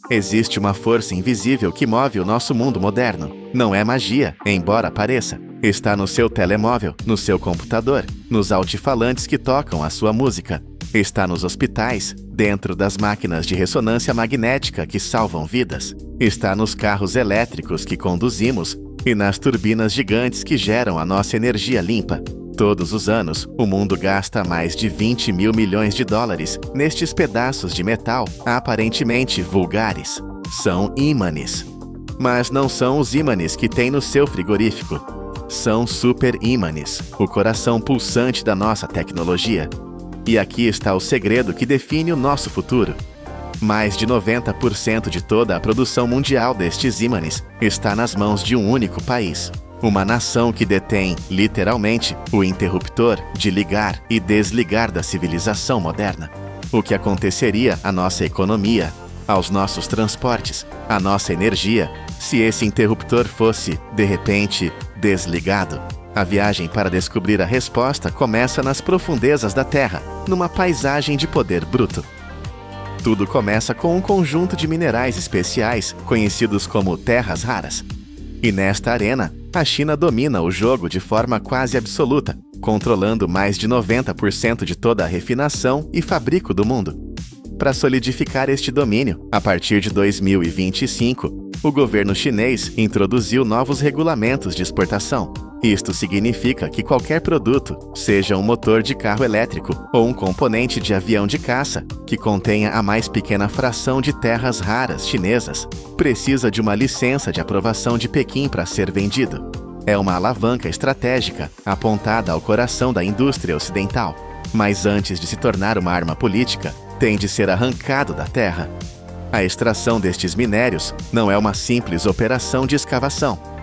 Existe uma força invisível que move o nosso mundo moderno. Não é magia, embora pareça. Está no seu telemóvel, no seu computador, nos altifalantes que tocam a sua música. Está nos hospitais, dentro das máquinas de ressonância magnética que salvam vidas. Está nos carros elétricos que conduzimos e nas turbinas gigantes que geram a nossa energia limpa. Todos os anos, o mundo gasta mais de 20 mil milhões de dólares nestes pedaços de metal aparentemente vulgares. São ímãs. Mas não são os ímãs que tem no seu frigorífico. São super ímãs, o coração pulsante da nossa tecnologia. E aqui está o segredo que define o nosso futuro. Mais de 90% de toda a produção mundial destes ímãs está nas mãos de um único país. Uma nação que detém, literalmente, o interruptor de ligar e desligar da civilização moderna. O que aconteceria à nossa economia, aos nossos transportes, à nossa energia, se esse interruptor fosse, de repente, desligado? A viagem para descobrir a resposta começa nas profundezas da Terra, numa paisagem de poder bruto. Tudo começa com um conjunto de minerais especiais, conhecidos como terras raras. E nesta arena, a China domina o jogo de forma quase absoluta, controlando mais de 90% de toda a refinação e fabrico do mundo. Para solidificar este domínio, a partir de 2025, o governo chinês introduziu novos regulamentos de exportação. Isto significa que qualquer produto, seja um motor de carro elétrico ou um componente de avião de caça, que contenha a mais pequena fração de terras raras chinesas, precisa de uma licença de aprovação de Pequim para ser vendido. É uma alavanca estratégica apontada ao coração da indústria ocidental. Mas antes de se tornar uma arma política, tem de ser arrancado da terra. A extração destes minérios não é uma simples operação de escavação.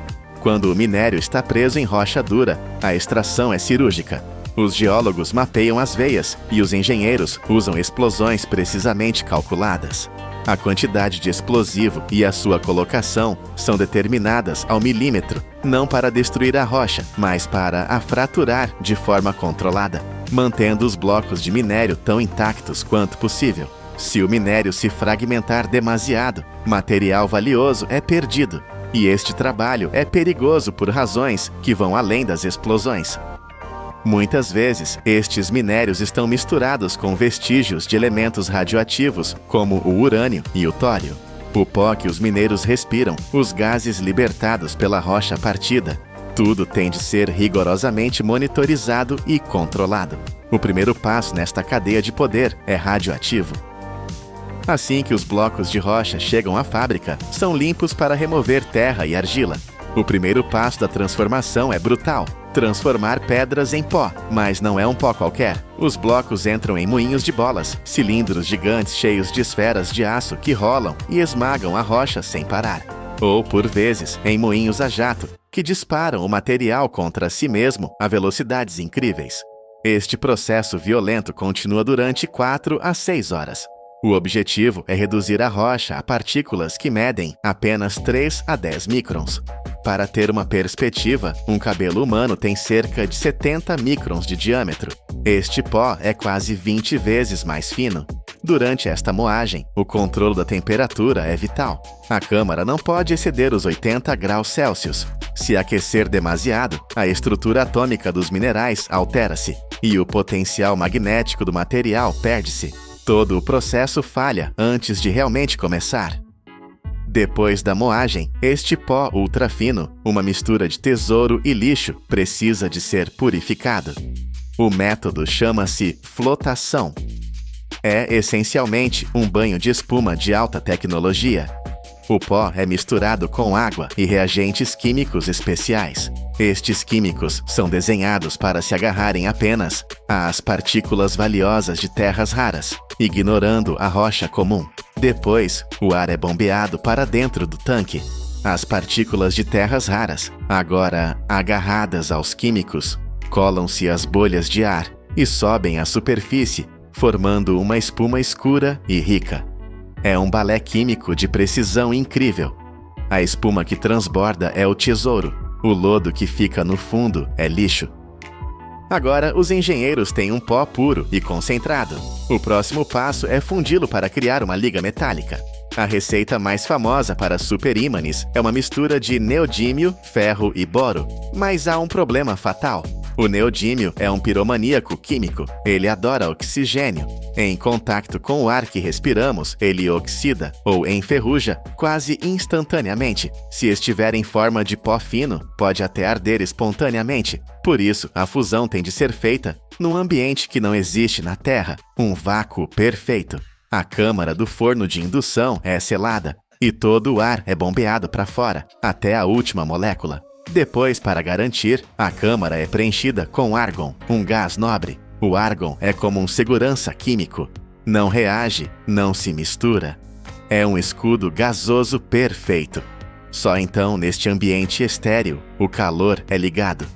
Quando o minério está preso em rocha dura, a extração é cirúrgica. Os geólogos mapeiam as veias e os engenheiros usam explosões precisamente calculadas. A quantidade de explosivo e a sua colocação são determinadas ao milímetro, não para destruir a rocha, mas para a fraturar de forma controlada, mantendo os blocos de minério tão intactos quanto possível. Se o minério se fragmentar demasiado, material valioso é perdido. E este trabalho é perigoso por razões que vão além das explosões. Muitas vezes, estes minérios estão misturados com vestígios de elementos radioativos, como o urânio e o tório. O pó que os mineiros respiram, os gases libertados pela rocha partida. Tudo tem de ser rigorosamente monitorizado e controlado. O primeiro passo nesta cadeia de poder é radioativo. Assim que os blocos de rocha chegam à fábrica, são limpos para remover terra e argila. O primeiro passo da transformação é brutal: transformar pedras em pó, mas não é um pó qualquer. Os blocos entram em moinhos de bolas, cilindros gigantes cheios de esferas de aço que rolam e esmagam a rocha sem parar. Ou, por vezes, em moinhos a jato, que disparam o material contra si mesmo a velocidades incríveis. Este processo violento continua durante 4 a 6 horas. O objetivo é reduzir a rocha a partículas que medem apenas 3 a 10 microns. Para ter uma perspectiva, um cabelo humano tem cerca de 70 microns de diâmetro. Este pó é quase 20 vezes mais fino. Durante esta moagem, o controle da temperatura é vital. A câmara não pode exceder os 80 graus Celsius. Se aquecer demasiado, a estrutura atômica dos minerais altera-se e o potencial magnético do material perde-se. Todo o processo falha antes de realmente começar. Depois da moagem, este pó ultrafino, uma mistura de tesouro e lixo, precisa de ser purificado. O método chama-se flotação. É essencialmente um banho de espuma de alta tecnologia. O pó é misturado com água e reagentes químicos especiais. Estes químicos são desenhados para se agarrarem apenas às partículas valiosas de terras raras, ignorando a rocha comum. Depois, o ar é bombeado para dentro do tanque. As partículas de terras raras, agora agarradas aos químicos, colam-se às bolhas de ar e sobem à superfície, formando uma espuma escura e rica. É um balé químico de precisão incrível. A espuma que transborda é o tesouro. O lodo que fica no fundo é lixo. Agora, os engenheiros têm um pó puro e concentrado. O próximo passo é fundi-lo para criar uma liga metálica. A receita mais famosa para superímãs é uma mistura de neodímio, ferro e boro. Mas há um problema fatal. O neodímio é um piromaníaco químico. Ele adora oxigênio. Em contato com o ar que respiramos, ele oxida ou enferruja quase instantaneamente. Se estiver em forma de pó fino, pode até arder espontaneamente. Por isso, a fusão tem de ser feita num ambiente que não existe na Terra, um vácuo perfeito. A câmara do forno de indução é selada e todo o ar é bombeado para fora, até a última molécula. Depois, para garantir, a câmara é preenchida com argon, um gás nobre. O argon é como um segurança químico. Não reage, não se mistura. É um escudo gasoso perfeito. Só então, neste ambiente estéril, o calor é ligado.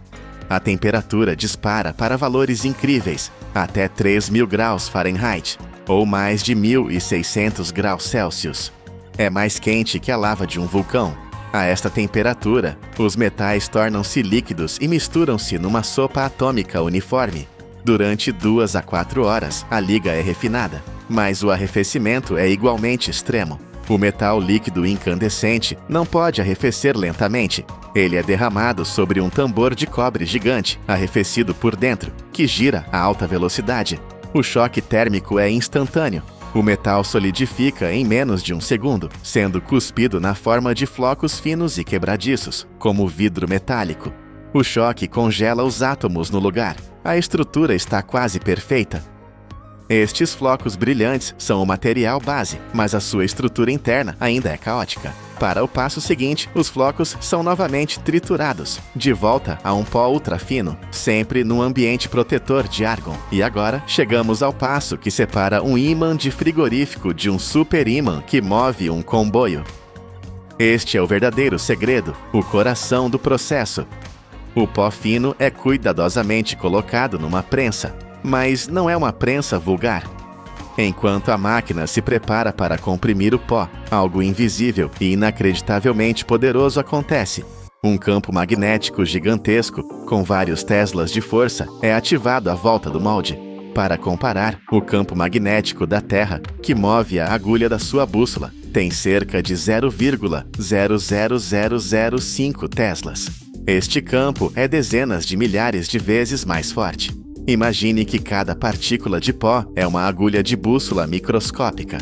A temperatura dispara para valores incríveis, até 3.000 graus Fahrenheit, ou mais de 1.600 graus Celsius. É mais quente que a lava de um vulcão. A esta temperatura, os metais tornam-se líquidos e misturam-se numa sopa atômica uniforme. Durante 2 a 4 horas, a liga é refinada, mas o arrefecimento é igualmente extremo. O metal líquido incandescente não pode arrefecer lentamente. Ele é derramado sobre um tambor de cobre gigante, arrefecido por dentro, que gira a alta velocidade. O choque térmico é instantâneo. O metal solidifica em menos de um segundo, sendo cuspido na forma de flocos finos e quebradiços, como vidro metálico. O choque congela os átomos no lugar. A estrutura está quase perfeita. Estes flocos brilhantes são o material base, mas a sua estrutura interna ainda é caótica. Para o passo seguinte, os flocos são novamente triturados, de volta a um pó ultrafino, sempre num ambiente protetor de argon. E agora, chegamos ao passo que separa um ímã de frigorífico de um superímã que move um comboio. Este é o verdadeiro segredo, o coração do processo. O pó fino é cuidadosamente colocado numa prensa, mas não é uma prensa vulgar. Enquanto a máquina se prepara para comprimir o pó, algo invisível e inacreditavelmente poderoso acontece. Um campo magnético gigantesco, com vários teslas de força, é ativado à volta do molde. Para comparar, o campo magnético da Terra, que move a agulha da sua bússola, tem cerca de 0,00005 teslas. Este campo é dezenas de milhares de vezes mais forte. Imagine que cada partícula de pó é uma agulha de bússola microscópica.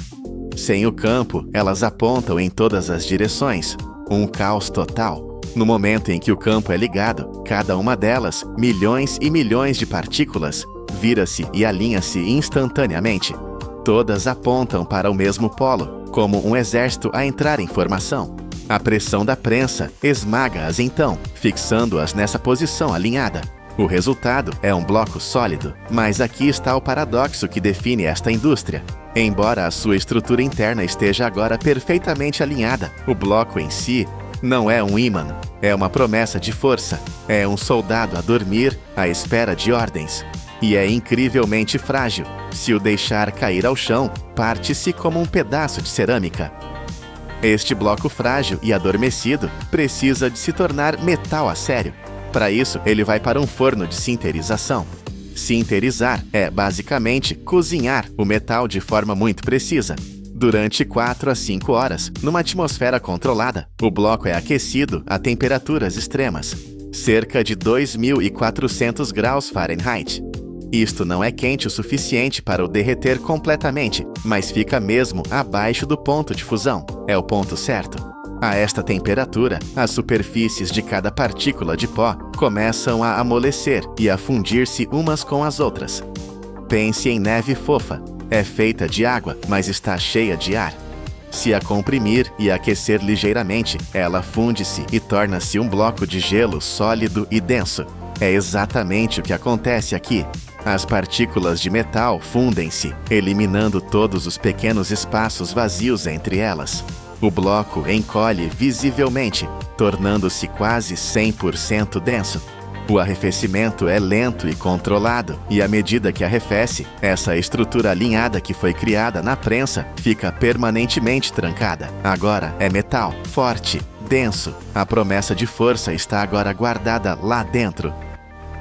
Sem o campo, elas apontam em todas as direções. Um caos total. No momento em que o campo é ligado, cada uma delas, milhões e milhões de partículas, vira-se e alinha-se instantaneamente. Todas apontam para o mesmo polo, como um exército a entrar em formação. A pressão da prensa esmaga-as então, fixando-as nessa posição alinhada. O resultado é um bloco sólido, mas aqui está o paradoxo que define esta indústria. Embora a sua estrutura interna esteja agora perfeitamente alinhada, o bloco em si não é um ímã, é uma promessa de força, é um soldado a dormir à espera de ordens. E é incrivelmente frágil. Se o deixar cair ao chão, parte-se como um pedaço de cerâmica. Este bloco frágil e adormecido precisa de se tornar metal a sério. Para isso, ele vai para um forno de sinterização. Sinterizar é, basicamente, cozinhar o metal de forma muito precisa. Durante 4 a 5 horas, numa atmosfera controlada, o bloco é aquecido a temperaturas extremas, cerca de 2.400 graus Fahrenheit. Isto não é quente o suficiente para o derreter completamente, mas fica mesmo abaixo do ponto de fusão. É o ponto certo. A esta temperatura, as superfícies de cada partícula de pó começam a amolecer e a fundir-se umas com as outras. Pense em neve fofa. É feita de água, mas está cheia de ar. Se a comprimir e aquecer ligeiramente, ela funde-se e torna-se um bloco de gelo sólido e denso. É exatamente o que acontece aqui. As partículas de metal fundem-se, eliminando todos os pequenos espaços vazios entre elas. O bloco encolhe visivelmente, tornando-se quase 100% denso. O arrefecimento é lento e controlado, e à medida que arrefece, essa estrutura alinhada que foi criada na prensa fica permanentemente trancada. Agora é metal, forte, denso. A promessa de força está agora guardada lá dentro.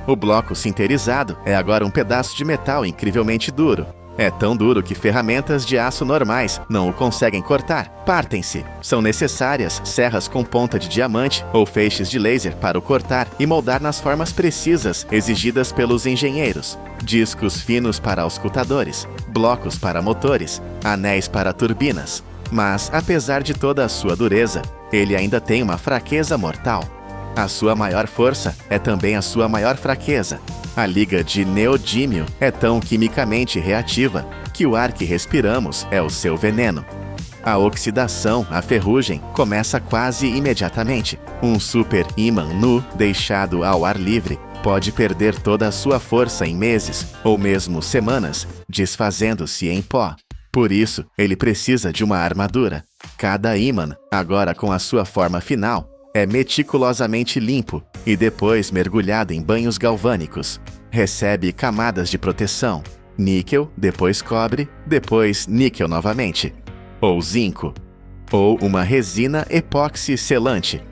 O bloco sinterizado é agora um pedaço de metal incrivelmente duro. É tão duro que ferramentas de aço normais não o conseguem cortar. Partem-se. São necessárias serras com ponta de diamante ou feixes de laser para o cortar e moldar nas formas precisas exigidas pelos engenheiros. Discos finos para auscultadores, blocos para motores, anéis para turbinas. Mas, apesar de toda a sua dureza, ele ainda tem uma fraqueza mortal. A sua maior força é também a sua maior fraqueza. A liga de neodímio é tão quimicamente reativa que o ar que respiramos é o seu veneno. A oxidação, a ferrugem, começa quase imediatamente. Um super-ímã nu, deixado ao ar livre, pode perder toda a sua força em meses, ou mesmo semanas, desfazendo-se em pó. Por isso, ele precisa de uma armadura. Cada ímã, agora com a sua forma final, é meticulosamente limpo e depois mergulhado em banhos galvânicos. Recebe camadas de proteção, níquel, depois cobre, depois níquel novamente, ou zinco, ou uma resina epóxi selante.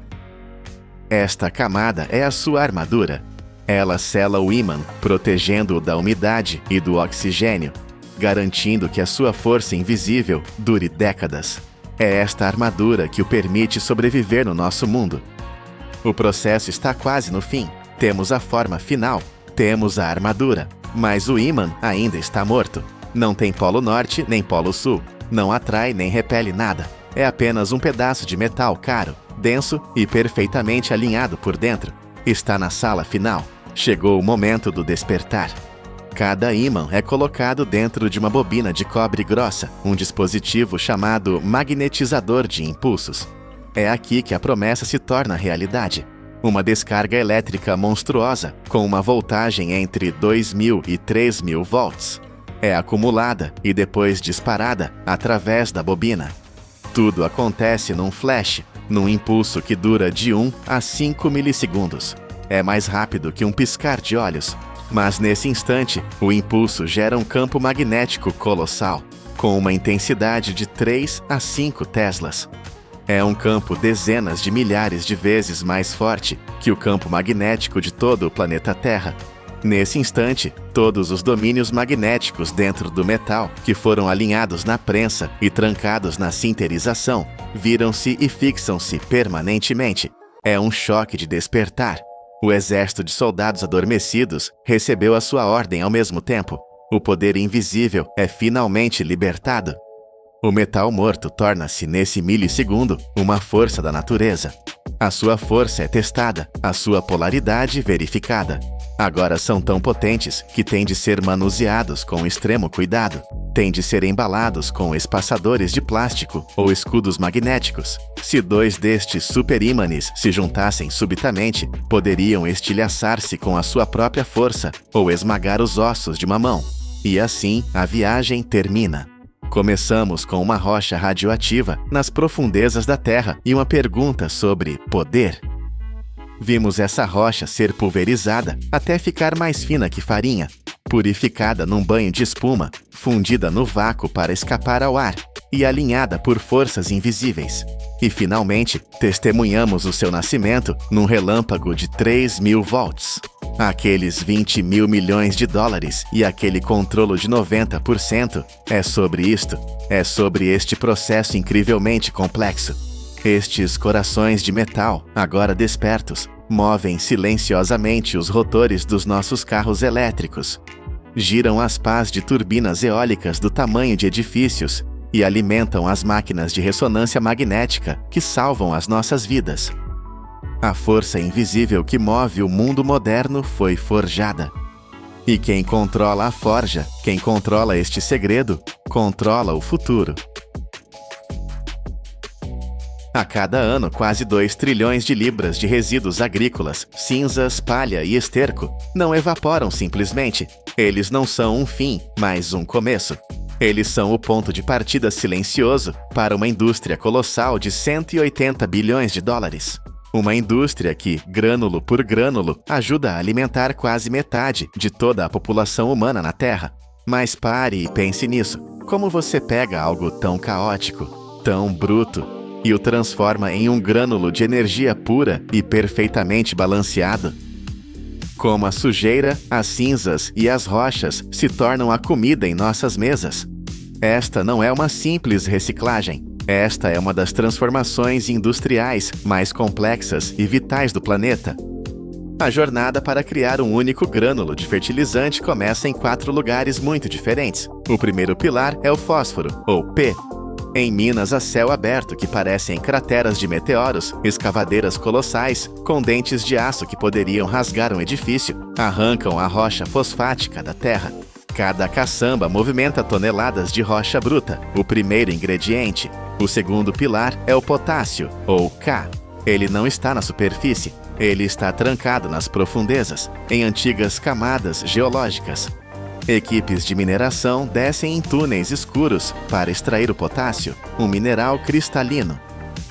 Esta camada é a sua armadura. Ela sela o ímã, protegendo-o da umidade e do oxigênio, garantindo que a sua força invisível dure décadas. É esta armadura que o permite sobreviver no nosso mundo. O processo está quase no fim. Temos a forma final, temos a armadura, mas o ímã ainda está morto. Não tem polo norte nem polo sul, não atrai nem repele nada. É apenas um pedaço de metal caro, denso e perfeitamente alinhado por dentro. Está na sala final. Chegou o momento do despertar. Cada ímã é colocado dentro de uma bobina de cobre grossa, um dispositivo chamado magnetizador de impulsos. É aqui que a promessa se torna realidade. Uma descarga elétrica monstruosa, com uma voltagem entre 2.000 e 3.000 volts. É acumulada e depois disparada através da bobina. Tudo acontece num flash, num impulso que dura de 1 a 5 milissegundos. É mais rápido que um piscar de olhos. Mas nesse instante, o impulso gera um campo magnético colossal, com uma intensidade de 3 a 5 teslas. É um campo dezenas de milhares de vezes mais forte que o campo magnético de todo o planeta Terra. Nesse instante, todos os domínios magnéticos dentro do metal, que foram alinhados na prensa e trancados na sinterização, viram-se e fixam-se permanentemente. É um choque de despertar. O exército de soldados adormecidos recebeu a sua ordem ao mesmo tempo. O poder invisível é finalmente libertado. O metal morto torna-se, nesse milissegundo, uma força da natureza. A sua força é testada, a sua polaridade verificada. Agora são tão potentes que têm de ser manuseados com extremo cuidado. Têm de ser embalados com espaçadores de plástico ou escudos magnéticos. Se 2 destes superímãs se juntassem subitamente, poderiam estilhaçar-se com a sua própria força ou esmagar os ossos de uma mão. E assim, a viagem termina. Começamos com uma rocha radioativa nas profundezas da Terra e uma pergunta sobre poder. Vimos essa rocha ser pulverizada até ficar mais fina que farinha, purificada num banho de espuma, fundida no vácuo para escapar ao ar e alinhada por forças invisíveis. E finalmente, testemunhamos o seu nascimento num relâmpago de 3.000 volts. Aqueles 20 mil milhões de dólares e aquele controlo de 90% é sobre isto. É sobre este processo incrivelmente complexo. Estes corações de metal, agora despertos, movem silenciosamente os rotores dos nossos carros elétricos. Giram as pás de turbinas eólicas do tamanho de edifícios e alimentam as máquinas de ressonância magnética que salvam as nossas vidas. A força invisível que move o mundo moderno foi forjada. E quem controla a forja, quem controla este segredo, controla o futuro. A cada ano, quase 2 trilhões de libras de resíduos agrícolas, cinzas, palha e esterco não evaporam simplesmente. Eles não são um fim, mas um começo. Eles são o ponto de partida silencioso para uma indústria colossal de 180 bilhões de dólares. Uma indústria que, grânulo por grânulo, ajuda a alimentar quase metade de toda a população humana na Terra. Mas pare e pense nisso. Como você pega algo tão caótico, tão bruto, e o transforma em um grânulo de energia pura e perfeitamente balanceado? Como a sujeira, as cinzas e as rochas se tornam a comida em nossas mesas. Esta não é uma simples reciclagem. Esta é uma das transformações industriais mais complexas e vitais do planeta. A jornada para criar um único grânulo de fertilizante começa em 4 lugares muito diferentes. O primeiro pilar é o fósforo, ou P. Em minas a céu aberto que parecem crateras de meteoros, escavadeiras colossais, com dentes de aço que poderiam rasgar um edifício, arrancam a rocha fosfática da terra. Cada caçamba movimenta toneladas de rocha bruta, o primeiro ingrediente. O segundo pilar é o potássio, ou K. Ele não está na superfície, ele está trancado nas profundezas, em antigas camadas geológicas. Equipes de mineração descem em túneis escuros para extrair o potássio, um mineral cristalino.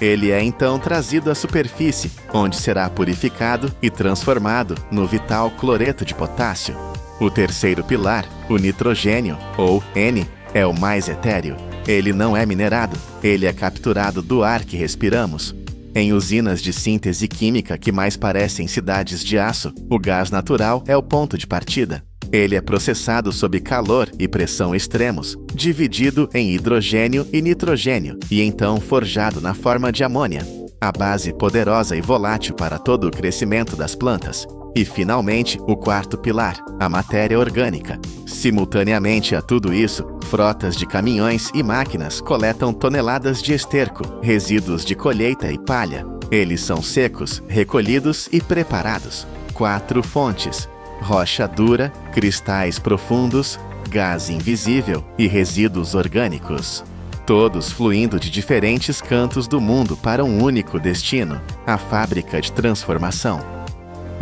Ele é então trazido à superfície, onde será purificado e transformado no vital cloreto de potássio. O terceiro pilar, o nitrogênio, ou N, é o mais etéreo. Ele não é minerado, ele é capturado do ar que respiramos. Em usinas de síntese química que mais parecem cidades de aço, o gás natural é o ponto de partida. Ele é processado sob calor e pressão extremos, dividido em hidrogênio e nitrogênio, e então forjado na forma de amônia, a base poderosa e volátil para todo o crescimento das plantas. E, finalmente, o quarto pilar, a matéria orgânica. Simultaneamente a tudo isso, frotas de caminhões e máquinas coletam toneladas de esterco, resíduos de colheita e palha. Eles são secos, recolhidos e preparados. 4 fontes: rocha dura, cristais profundos, gás invisível e resíduos orgânicos. Todos fluindo de diferentes cantos do mundo para um único destino, a fábrica de transformação.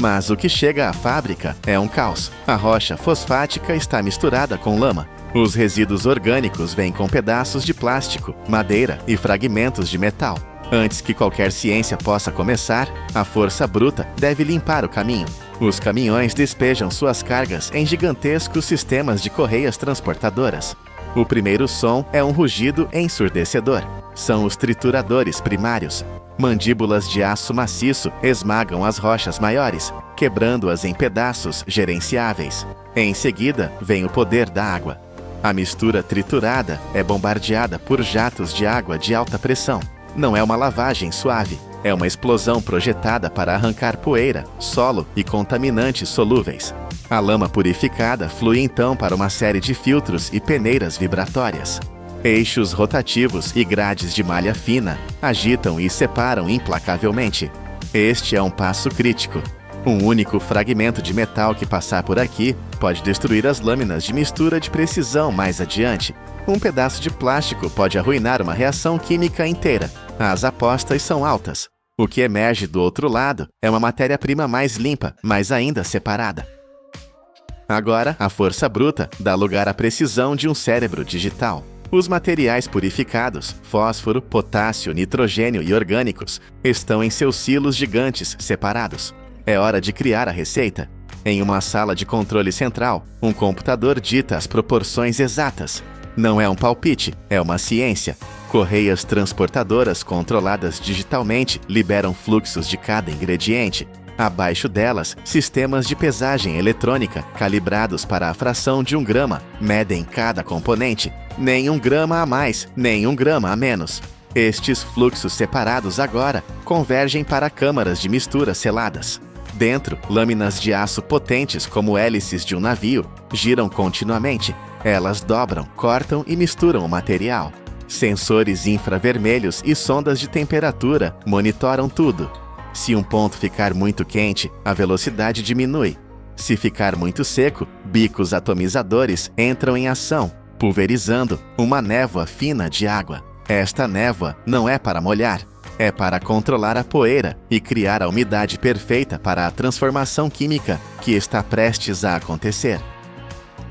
Mas o que chega à fábrica é um caos. A rocha fosfática está misturada com lama. Os resíduos orgânicos vêm com pedaços de plástico, madeira e fragmentos de metal. Antes que qualquer ciência possa começar, a força bruta deve limpar o caminho. Os caminhões despejam suas cargas em gigantescos sistemas de correias transportadoras. O primeiro som é um rugido ensurdecedor. São os trituradores primários. Mandíbulas de aço maciço esmagam as rochas maiores, quebrando-as em pedaços gerenciáveis. Em seguida, vem o poder da água. A mistura triturada é bombardeada por jatos de água de alta pressão. Não é uma lavagem suave, é uma explosão projetada para arrancar poeira, solo e contaminantes solúveis. A lama purificada flui então para uma série de filtros e peneiras vibratórias. Eixos rotativos e grades de malha fina agitam e separam implacavelmente. Este é um passo crítico. Um único fragmento de metal que passar por aqui pode destruir as lâminas de mistura de precisão mais adiante. Um pedaço de plástico pode arruinar uma reação química inteira. As apostas são altas. O que emerge do outro lado é uma matéria-prima mais limpa, mas ainda separada. Agora, a força bruta dá lugar à precisão de um cérebro digital. Os materiais purificados, fósforo, potássio, nitrogênio e orgânicos, estão em seus silos gigantes separados. É hora de criar a receita. Em uma sala de controle central, um computador dita as proporções exatas. Não é um palpite, é uma ciência. Correias transportadoras controladas digitalmente liberam fluxos de cada ingrediente. Abaixo delas, sistemas de pesagem eletrônica calibrados para a fração de 1 grama medem cada componente. Nem 1 grama a mais, nem 1 grama a menos. Estes fluxos separados agora convergem para câmaras de mistura seladas. Dentro, lâminas de aço potentes como hélices de um navio giram continuamente. Elas dobram, cortam e misturam o material. Sensores infravermelhos e sondas de temperatura monitoram tudo. Se um ponto ficar muito quente, a velocidade diminui. Se ficar muito seco, bicos atomizadores entram em ação, pulverizando uma névoa fina de água. Esta névoa não é para molhar, é para controlar a poeira e criar a umidade perfeita para a transformação química que está prestes a acontecer.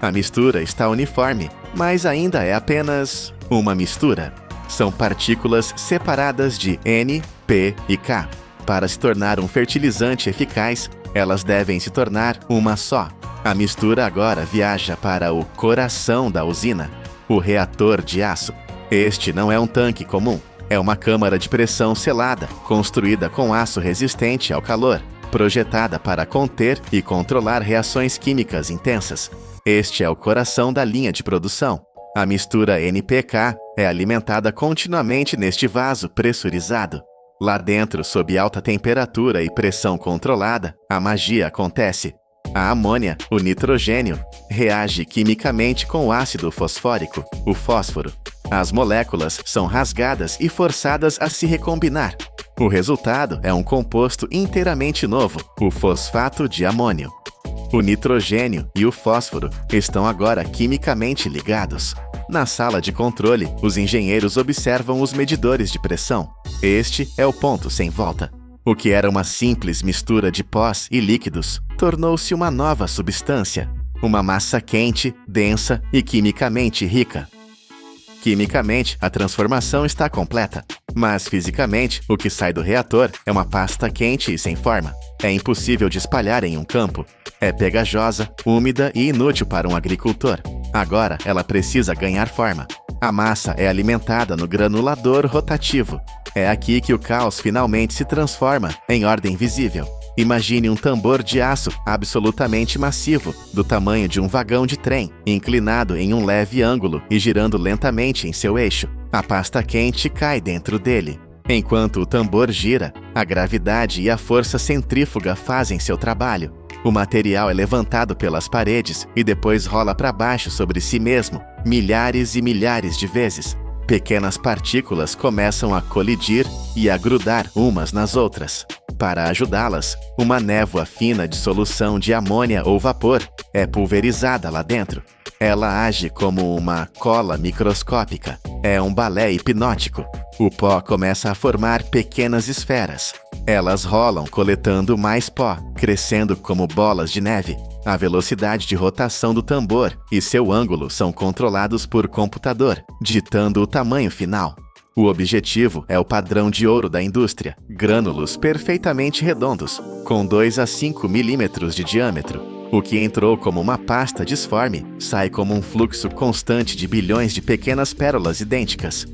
A mistura está uniforme, mas ainda é apenas uma mistura. São partículas separadas de N, P e K. Para se tornar um fertilizante eficaz, elas devem se tornar uma só. A mistura agora viaja para o coração da usina, o reator de aço. Este não é um tanque comum, é uma câmara de pressão selada, construída com aço resistente ao calor. projetada para conter e controlar reações químicas intensas. Este é o coração da linha de produção. A mistura NPK é alimentada continuamente neste vaso pressurizado. Lá dentro, sob alta temperatura e pressão controlada, a magia acontece. A amônia, o nitrogênio, reage quimicamente com o ácido fosfórico, o fósforo. As moléculas são rasgadas e forçadas a se recombinar. O resultado é um composto inteiramente novo, o fosfato de amônio. O nitrogênio e o fósforo estão agora quimicamente ligados. Na sala de controle, os engenheiros observam os medidores de pressão. Este é o ponto sem volta. O que era uma simples mistura de pós e líquidos tornou-se uma nova substância, uma massa quente, densa e quimicamente rica. Quimicamente, a transformação está completa, mas fisicamente, o que sai do reator é uma pasta quente e sem forma. É impossível de espalhar em um campo. É pegajosa, úmida e inútil para um agricultor. Agora, ela precisa ganhar forma. A massa é alimentada no granulador rotativo. É aqui que o caos finalmente se transforma em ordem visível. Imagine um tambor de aço absolutamente massivo, do tamanho de um vagão de trem, inclinado em um leve ângulo e girando lentamente em seu eixo. A pasta quente cai dentro dele. Enquanto o tambor gira, a gravidade e a força centrífuga fazem seu trabalho. O material é levantado pelas paredes e depois rola para baixo sobre si mesmo, milhares e milhares de vezes. Pequenas partículas começam a colidir e a grudar umas nas outras. Para ajudá-las, uma névoa fina de solução de amônia ou vapor é pulverizada lá dentro. Ela age como uma cola microscópica. É um balé hipnótico. O pó começa a formar pequenas esferas. Elas rolam coletando mais pó, crescendo como bolas de neve. A velocidade de rotação do tambor e seu ângulo são controlados por computador, ditando o tamanho final. O objetivo é o padrão de ouro da indústria, grânulos perfeitamente redondos, com 2 a 5 milímetros de diâmetro. O que entrou como uma pasta disforme sai como um fluxo constante de bilhões de pequenas pérolas idênticas.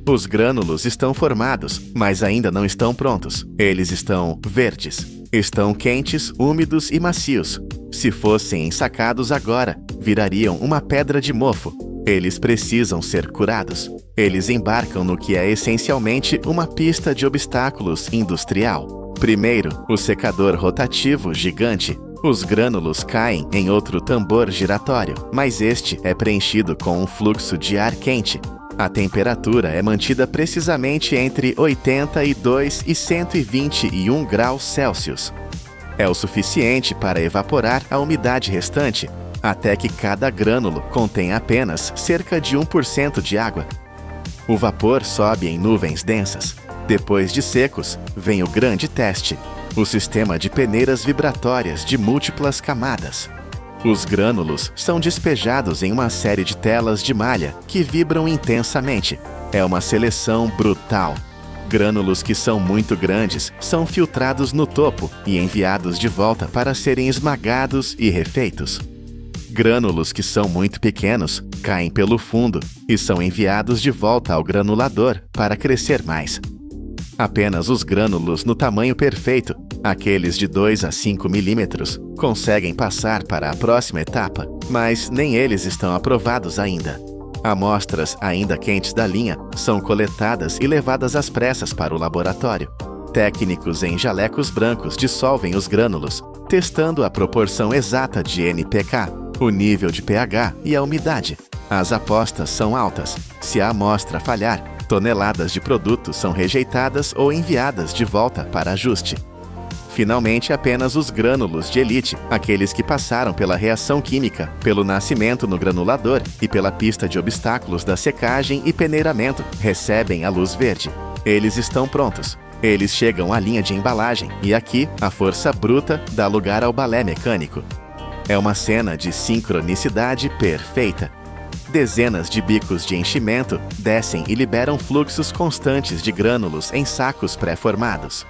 Os grânulos estão formados, mas ainda não estão prontos. Eles estão verdes. Estão quentes, úmidos e macios. Se fossem ensacados agora, virariam uma pedra de mofo. Eles precisam ser curados. Eles embarcam no que é essencialmente uma pista de obstáculos industrial. Primeiro, o secador rotativo gigante. Os grânulos caem em outro tambor giratório, mas este é preenchido com um fluxo de ar quente. A temperatura é mantida precisamente entre 82 e 121 graus Celsius. É o suficiente para evaporar a umidade restante, até que cada grânulo contém apenas cerca de 1% de água. O vapor sobe em nuvens densas. Depois de secos, vem o grande teste, o sistema de peneiras vibratórias de múltiplas camadas. Os grânulos são despejados em uma série de telas de malha que vibram intensamente. É uma seleção brutal. Grânulos que são muito grandes são filtrados no topo e enviados de volta para serem esmagados e refeitos. Grânulos que são muito pequenos caem pelo fundo e são enviados de volta ao granulador para crescer mais. Apenas os grânulos no tamanho perfeito, aqueles de 2 a 5 milímetros, conseguem passar para a próxima etapa, mas nem eles estão aprovados ainda. Amostras ainda quentes da linha são coletadas e levadas às pressas para o laboratório. Técnicos em jalecos brancos dissolvem os grânulos, testando a proporção exata de NPK, o nível de pH e a umidade. As apostas são altas. Se a amostra falhar, toneladas de produto são rejeitadas ou enviadas de volta para ajuste. Finalmente, apenas os grânulos de elite, aqueles que passaram pela reação química, pelo nascimento no granulador e pela pista de obstáculos da secagem e peneiramento, recebem a luz verde. Eles estão prontos. Eles chegam à linha de embalagem e aqui a força bruta dá lugar ao balé mecânico. É uma cena de sincronicidade perfeita. Dezenas de bicos de enchimento descem e liberam fluxos constantes de grânulos em sacos pré-formados.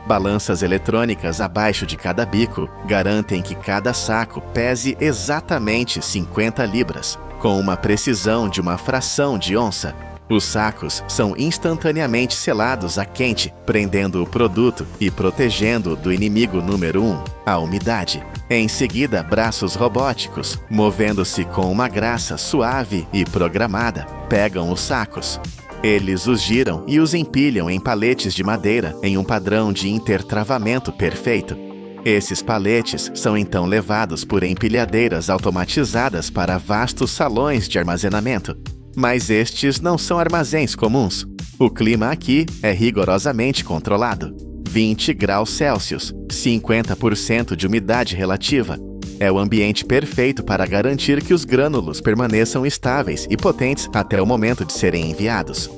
Balanças eletrônicas abaixo de cada bico garantem que cada saco pese exatamente 50 libras, com uma precisão de uma fração de onça. Os sacos são instantaneamente selados a quente, prendendo o produto e protegendo do inimigo número 1, a umidade. Em seguida, braços robóticos, movendo-se com uma graça suave e programada, pegam os sacos. Eles os giram e os empilham em paletes de madeira em um padrão de intertravamento perfeito. Esses paletes são então levados por empilhadeiras automatizadas para vastos salões de armazenamento. Mas estes não são armazéns comuns. O clima aqui é rigorosamente controlado. 20 graus Celsius, 50% de umidade relativa. É o ambiente perfeito para garantir que os grânulos permaneçam estáveis e potentes até o momento de serem enviados.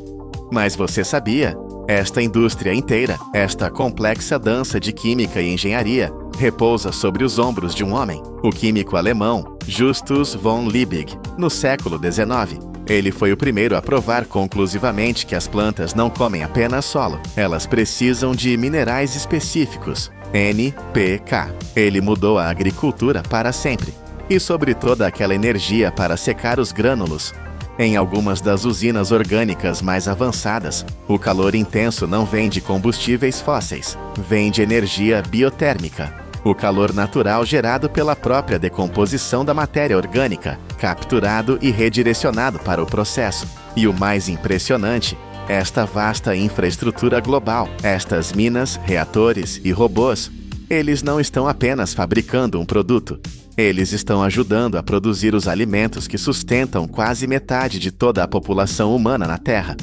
Mas você sabia? Esta indústria inteira, esta complexa dança de química e engenharia, repousa sobre os ombros de um homem, o químico alemão Justus von Liebig, no século XIX. Ele foi o primeiro a provar conclusivamente que as plantas não comem apenas solo, elas precisam de minerais específicos, NPK. Ele mudou a agricultura para sempre. E sobre toda aquela energia para secar os grânulos. Em algumas das usinas orgânicas mais avançadas, o calor intenso não vem de combustíveis fósseis, vem de energia biotérmica. O calor natural gerado pela própria decomposição da matéria orgânica, capturado e redirecionado para o processo. E o mais impressionante, esta vasta infraestrutura global, estas minas, reatores e robôs, eles não estão apenas fabricando um produto. Eles estão ajudando a produzir os alimentos que sustentam quase metade de toda a população humana na Terra.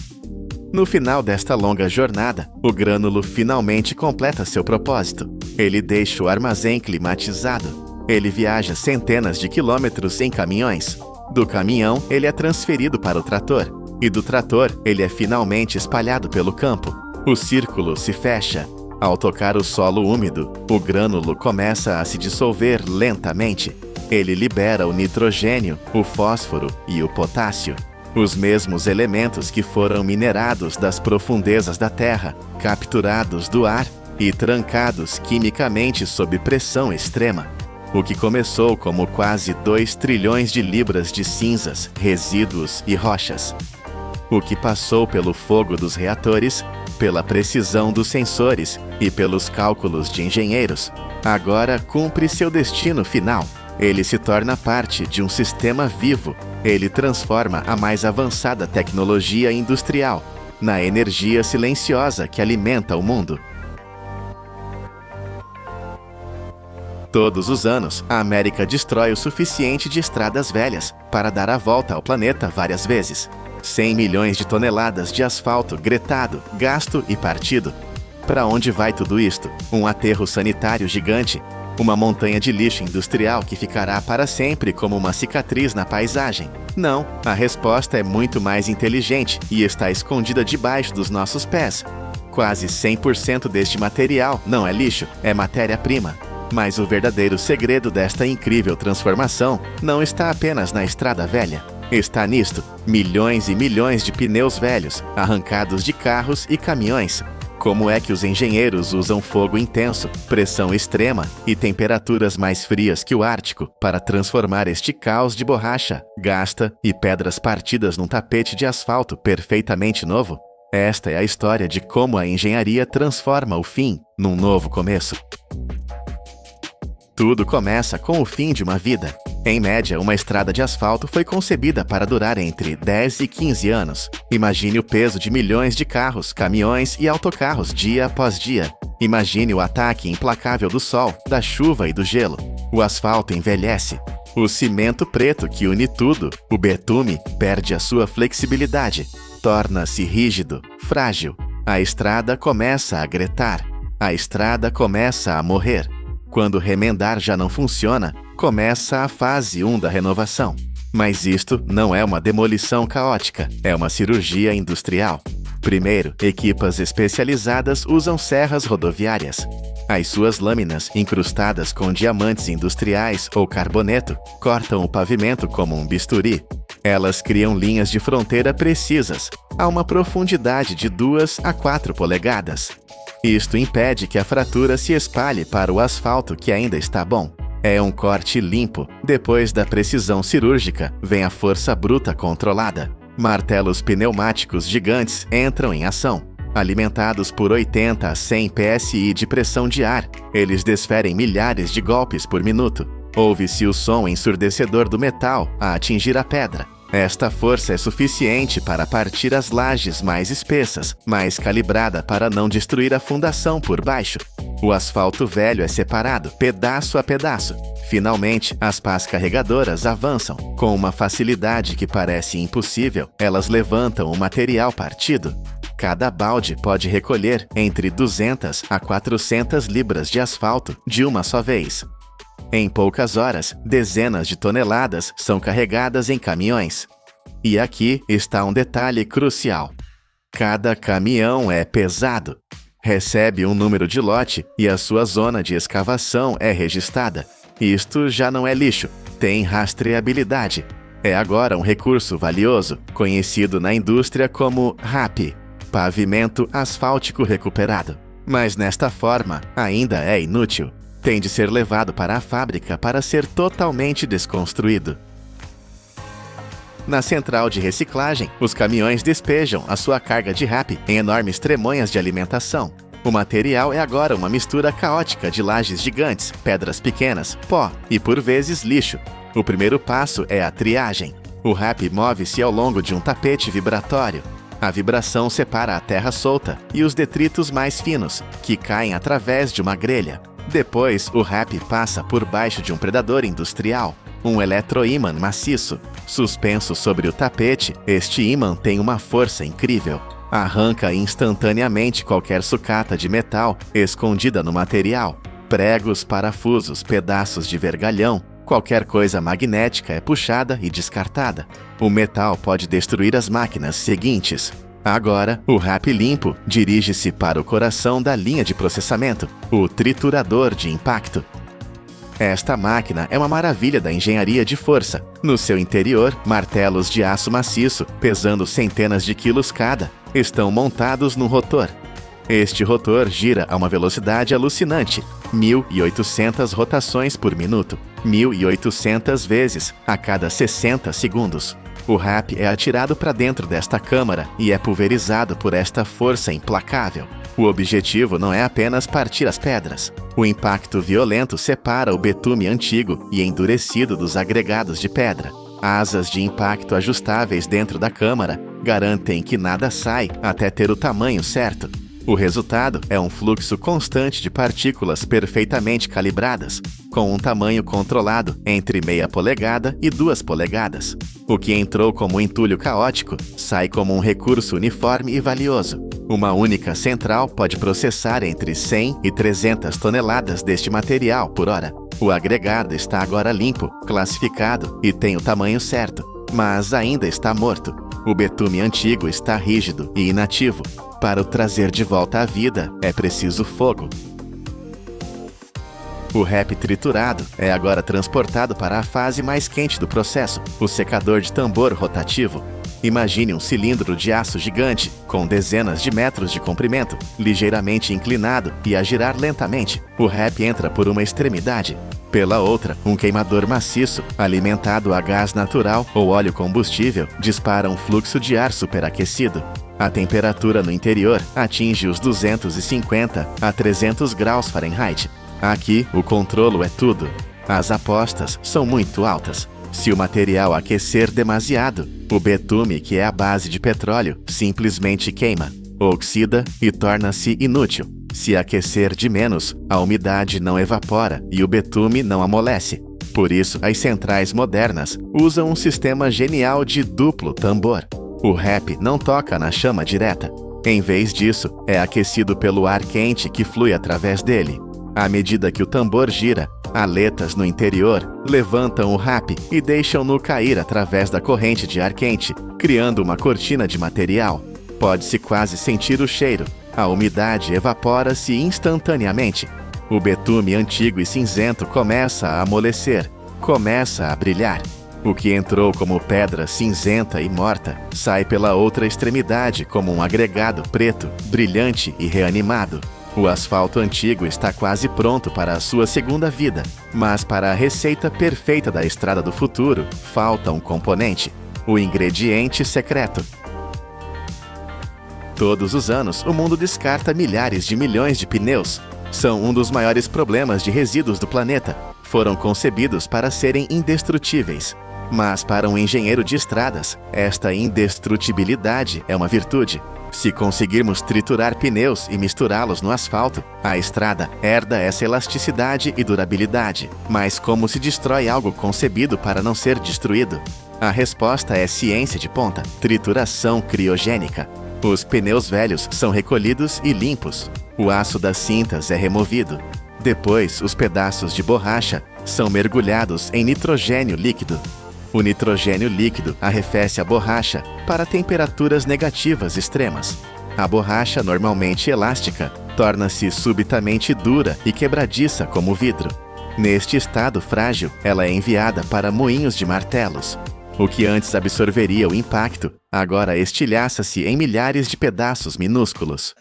No final desta longa jornada, o grânulo finalmente completa seu propósito. Ele deixa o armazém climatizado. Ele viaja centenas de quilômetros em caminhões. Do caminhão, ele é transferido para o trator. E do trator, ele é finalmente espalhado pelo campo. O círculo se fecha. Ao tocar o solo úmido, o grânulo começa a se dissolver lentamente. Ele libera o nitrogênio, o fósforo e o potássio. Os mesmos elementos que foram minerados das profundezas da terra, capturados do ar e trancados quimicamente sob pressão extrema. O que começou como quase 2 trilhões de libras de cinzas, resíduos e rochas. O que passou pelo fogo dos reatores, pela precisão dos sensores e pelos cálculos de engenheiros, agora cumpre seu destino final. Ele se torna parte de um sistema vivo. Ele transforma a mais avançada tecnologia industrial na energia silenciosa que alimenta o mundo. Todos os anos, a América destrói o suficiente de estradas velhas para dar a volta ao planeta várias vezes. 100 milhões de toneladas de asfalto gretado, gasto e partido. Para onde vai tudo isto? Um aterro sanitário gigante? Uma montanha de lixo industrial que ficará para sempre como uma cicatriz na paisagem? Não, a resposta é muito mais inteligente e está escondida debaixo dos nossos pés. Quase 100% deste material não é lixo, é matéria-prima. Mas o verdadeiro segredo desta incrível transformação não está apenas na estrada velha. Está nisto: milhões e milhões de pneus velhos, arrancados de carros e caminhões. Como é que os engenheiros usam fogo intenso, pressão extrema e temperaturas mais frias que o Ártico para transformar este caos de borracha, gasta e pedras partidas num tapete de asfalto perfeitamente novo? Esta é a história de como a engenharia transforma o fim num novo começo. Tudo começa com o fim de uma vida. Em média, uma estrada de asfalto foi concebida para durar entre 10 e 15 anos. Imagine o peso de milhões de carros, caminhões e autocarros dia após dia. Imagine o ataque implacável do sol, da chuva e do gelo. O asfalto envelhece. O cimento preto que une tudo, o betume, perde a sua flexibilidade. Torna-se rígido, frágil. A estrada começa a gretar. A estrada começa a morrer. Quando remendar já não funciona, começa a fase 1 da renovação. Mas isto não é uma demolição caótica, é uma cirurgia industrial. Primeiro, equipas especializadas usam serras rodoviárias. As suas lâminas, incrustadas com diamantes industriais ou carboneto, cortam o pavimento como um bisturi. Elas criam linhas de fronteira precisas, a uma profundidade de 2 a 4 polegadas. Isto impede que a fratura se espalhe para o asfalto que ainda está bom. É um corte limpo. Depois da precisão cirúrgica, vem a força bruta controlada. Martelos pneumáticos gigantes entram em ação. Alimentados por 80 a 100 psi de pressão de ar, eles desferem milhares de golpes por minuto. Ouve-se o som ensurdecedor do metal a atingir a pedra. Esta força é suficiente para partir as lajes mais espessas, mas calibrada para não destruir a fundação por baixo. O asfalto velho é separado, pedaço a pedaço. Finalmente, as pás carregadoras avançam. Com uma facilidade que parece impossível, elas levantam o material partido. Cada balde pode recolher entre 200 a 400 libras de asfalto de uma só vez. Em poucas horas, dezenas de toneladas são carregadas em caminhões. E aqui está um detalhe crucial. Cada caminhão é pesado. Recebe um número de lote e a sua zona de escavação é registrada. Isto já não é lixo, tem rastreabilidade. É agora um recurso valioso, conhecido na indústria como RAP, pavimento asfáltico recuperado. Mas nesta forma, ainda é inútil. Tem de ser levado para a fábrica para ser totalmente desconstruído. Na central de reciclagem, os caminhões despejam a sua carga de RAP em enormes tremonhas de alimentação. O material é agora uma mistura caótica de lajes gigantes, pedras pequenas, pó e, por vezes, lixo. O primeiro passo é a triagem. O RAP move-se ao longo de um tapete vibratório. A vibração separa a terra solta e os detritos mais finos, que caem através de uma grelha. Depois, o RAP passa por baixo de um predador industrial, um eletroímã maciço. Suspenso sobre o tapete, este ímã tem uma força incrível. Arranca instantaneamente qualquer sucata de metal escondida no material. Pregos, parafusos, pedaços de vergalhão, qualquer coisa magnética é puxada e descartada. O metal pode destruir as máquinas seguintes. Agora, o RAP limpo dirige-se para o coração da linha de processamento, o triturador de impacto. Esta máquina é uma maravilha da engenharia de força. No seu interior, martelos de aço maciço, pesando centenas de quilos cada, estão montados num rotor. Este rotor gira a uma velocidade alucinante, 1.800 rotações por minuto, 1.800 vezes a cada 60 segundos. O RAP é atirado para dentro desta câmara e é pulverizado por esta força implacável. O objetivo não é apenas partir as pedras. O impacto violento separa o betume antigo e endurecido dos agregados de pedra. Asas de impacto ajustáveis dentro da câmara garantem que nada sai até ter o tamanho certo. O resultado é um fluxo constante de partículas perfeitamente calibradas, com um tamanho controlado entre meia polegada e 2 polegadas. O que entrou como entulho caótico sai como um recurso uniforme e valioso. Uma única central pode processar entre 100 e 300 toneladas deste material por hora. O agregado está agora limpo, classificado e tem o tamanho certo, mas ainda está morto. O betume antigo está rígido e inativo. Para o trazer de volta à vida, é preciso fogo. O RAP triturado é agora transportado para a fase mais quente do processo, o secador de tambor rotativo. Imagine um cilindro de aço gigante, com dezenas de metros de comprimento, ligeiramente inclinado e a girar lentamente. O RAP entra por uma extremidade. Pela outra, um queimador maciço, alimentado a gás natural ou óleo combustível, dispara um fluxo de ar superaquecido. A temperatura no interior atinge os 250 a 300 graus Fahrenheit. Aqui, o controlo é tudo. As apostas são muito altas. Se o material aquecer demasiado, o betume, que é a base de petróleo, simplesmente queima, oxida e torna-se inútil. Se aquecer de menos, a umidade não evapora e o betume não amolece. Por isso, as centrais modernas usam um sistema genial de duplo tambor. O RAP não toca na chama direta. Em vez disso, é aquecido pelo ar quente que flui através dele. À medida que o tambor gira, aletas no interior levantam o RAP e deixam-no cair através da corrente de ar quente, criando uma cortina de material. Pode-se quase sentir o cheiro. A umidade evapora-se instantaneamente. O betume antigo e cinzento começa a amolecer, começa a brilhar. O que entrou como pedra cinzenta e morta sai pela outra extremidade como um agregado preto, brilhante e reanimado. O asfalto antigo está quase pronto para a sua segunda vida, mas para a receita perfeita da estrada do futuro, falta um componente. o ingrediente secreto. Todos os anos, o mundo descarta milhares de milhões de pneus. São um dos maiores problemas de resíduos do planeta. Foram concebidos para serem indestrutíveis. Mas para um engenheiro de estradas, esta indestrutibilidade é uma virtude. Se conseguirmos triturar pneus e misturá-los no asfalto, a estrada herda essa elasticidade e durabilidade. Mas como se destrói algo concebido para não ser destruído? A resposta é ciência de ponta: trituração criogênica. Os pneus velhos são recolhidos e limpos. O aço das cintas é removido. Depois, os pedaços de borracha são mergulhados em nitrogênio líquido. O nitrogênio líquido arrefece a borracha para temperaturas negativas extremas. A borracha, normalmente elástica, torna-se subitamente dura e quebradiça como vidro. Neste estado frágil, ela é enviada para moinhos de martelos. O que antes absorveria o impacto, agora estilhaça-se em milhares de pedaços minúsculos.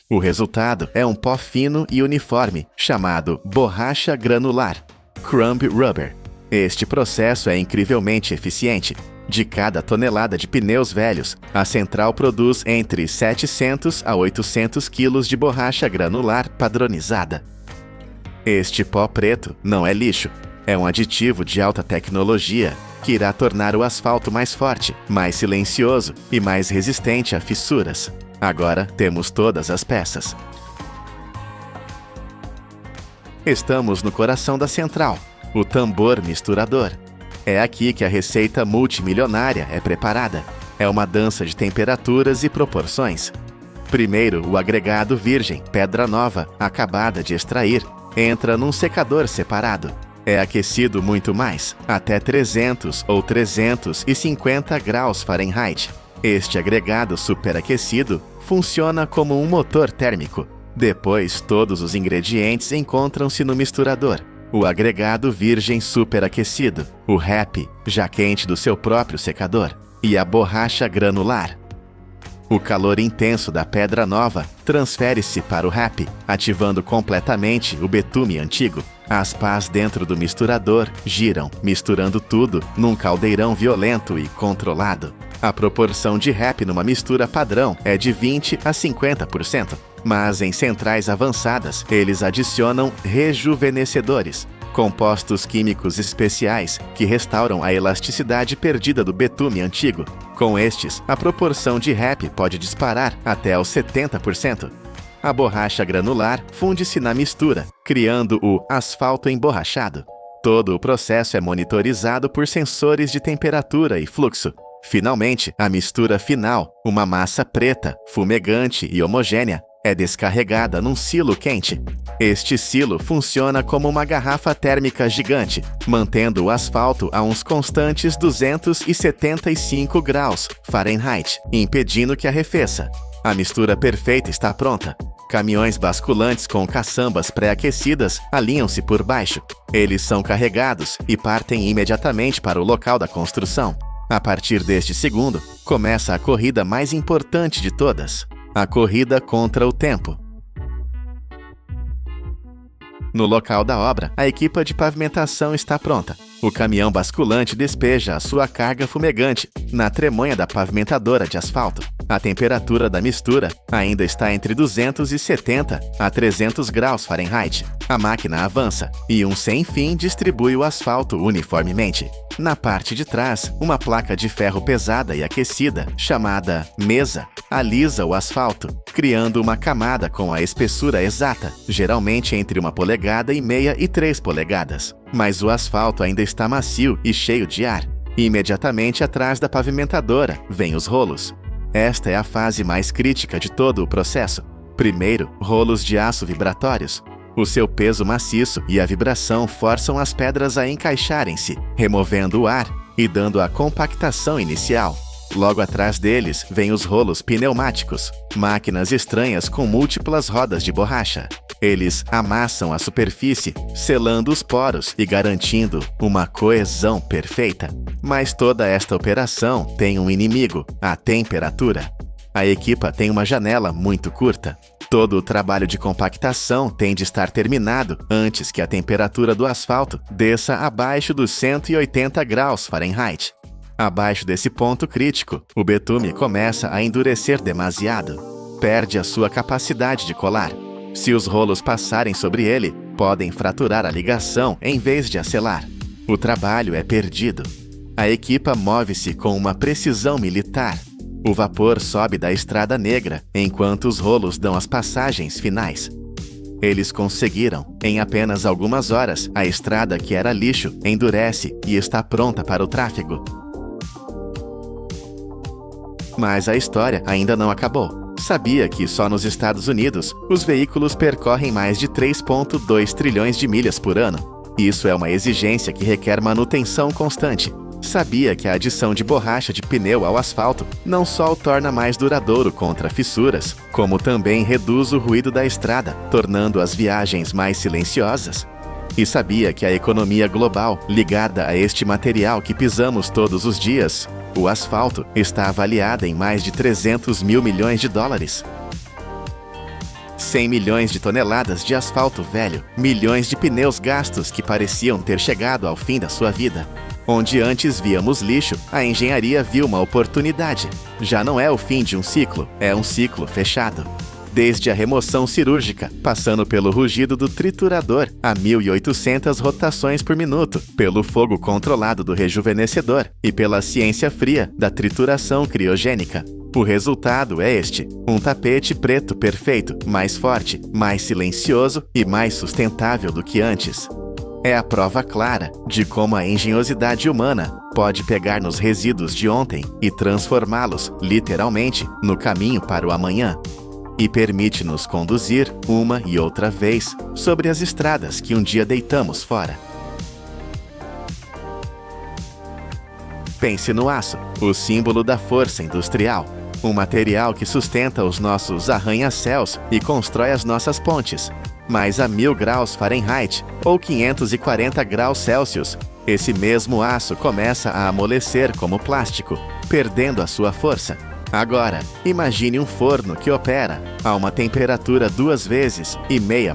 O resultado é um pó fino e uniforme, chamado borracha granular, crumb rubber. Este processo é incrivelmente eficiente. De cada tonelada de pneus velhos, a central produz entre 700 a 800 quilos de borracha granular padronizada. Este pó preto não é lixo, é um aditivo de alta tecnologia que irá tornar o asfalto mais forte, mais silencioso e mais resistente a fissuras. Agora temos todas as peças. Estamos no coração da central, o tambor misturador. É aqui que a receita multimilionária é preparada. É uma dança de temperaturas e proporções. Primeiro, o agregado virgem, pedra nova, acabada de extrair, entra num secador separado. É aquecido muito mais, até 300 ou 350 graus Fahrenheit. Este agregado superaquecido funciona como um motor térmico. Depois, todos os ingredientes encontram-se no misturador. O agregado virgem superaquecido, o RAP, já quente do seu próprio secador, e a borracha granular. O calor intenso da pedra nova transfere-se para o RAP, ativando completamente o betume antigo. As pás dentro do misturador giram, misturando tudo num caldeirão violento e controlado. A proporção de RAP numa mistura padrão é de 20 a 50%, mas em centrais avançadas eles adicionam rejuvenescedores, compostos químicos especiais que restauram a elasticidade perdida do betume antigo. Com estes, a proporção de RAP pode disparar até aos 70%. A borracha granular funde-se na mistura, criando o asfalto emborrachado. Todo o processo é monitorizado por sensores de temperatura e fluxo. Finalmente, a mistura final, uma massa preta, fumegante e homogênea, é descarregada num silo quente. Este silo funciona como uma garrafa térmica gigante, mantendo o asfalto a uns constantes 275 graus Fahrenheit, impedindo que arrefeça. A mistura perfeita está pronta. Caminhões basculantes com caçambas pré-aquecidas alinham-se por baixo. Eles são carregados e partem imediatamente para o local da construção. A partir deste segundo, começa a corrida mais importante de todas: a corrida contra o tempo. No local da obra, a equipe de pavimentação está pronta. O caminhão basculante despeja a sua carga fumegante na tremonha da pavimentadora de asfalto. A temperatura da mistura ainda está entre 270 a 300 graus Fahrenheit. A máquina avança e um sem fim distribui o asfalto uniformemente. Na parte de trás, uma placa de ferro pesada e aquecida, chamada mesa, alisa o asfalto, criando uma camada com a espessura exata, geralmente entre 1,5 polegadas e 3 polegadas. Mas o asfalto ainda está macio e cheio de ar. Imediatamente atrás da pavimentadora vêm os rolos. Esta é a fase mais crítica de todo o processo. Primeiro, rolos de aço vibratórios. O seu peso maciço e a vibração forçam as pedras a encaixarem-se, removendo o ar e dando a compactação inicial. Logo atrás deles vêm os rolos pneumáticos, máquinas estranhas com múltiplas rodas de borracha. Eles amassam a superfície, selando os poros e garantindo uma coesão perfeita. Mas toda esta operação tem um inimigo: a temperatura. A equipa tem uma janela muito curta. Todo o trabalho de compactação tem de estar terminado antes que a temperatura do asfalto desça abaixo dos 180 graus Fahrenheit. Abaixo desse ponto crítico, o betume começa a endurecer demasiado. Perde a sua capacidade de colar. Se os rolos passarem sobre ele, podem fraturar a ligação em vez de a selar. O trabalho é perdido. A equipa move-se com uma precisão militar. O vapor sobe da estrada negra, enquanto os rolos dão as passagens finais. Eles conseguiram, em apenas algumas horas, a estrada que era lixo endurece e está pronta para o tráfego. Mas a história ainda não acabou. Sabia que só nos Estados Unidos, os veículos percorrem mais de 3,2 trilhões de milhas por ano. Isso é uma exigência que requer manutenção constante. Sabia que a adição de borracha de pneu ao asfalto não só o torna mais duradouro contra fissuras, como também reduz o ruído da estrada, tornando as viagens mais silenciosas? E sabia que a economia global ligada a este material que pisamos todos os dias, o asfalto, está avaliada em mais de 300 mil milhões de dólares. 100 milhões de toneladas de asfalto velho, milhões de pneus gastos que pareciam ter chegado ao fim da sua vida. Onde antes víamos lixo, a engenharia viu uma oportunidade. Já não é o fim de um ciclo, é um ciclo fechado. Desde a remoção cirúrgica, passando pelo rugido do triturador a 1.800 rotações por minuto, pelo fogo controlado do rejuvenescedor e pela ciência fria da trituração criogênica. O resultado é este: um tapete preto perfeito, mais forte, mais silencioso e mais sustentável do que antes. É a prova clara de como a engenhosidade humana pode pegar nos resíduos de ontem e transformá-los, literalmente, no caminho para o amanhã. E permite-nos conduzir, uma e outra vez, sobre as estradas que um dia deitamos fora. Pense no aço, o símbolo da força industrial. Um material que sustenta os nossos arranha-céus e constrói as nossas pontes. Mas a 1000 graus Fahrenheit, ou 540 graus Celsius, esse mesmo aço começa a amolecer como plástico, perdendo a sua força. Agora, imagine um forno que opera a uma temperatura 2,5 vezes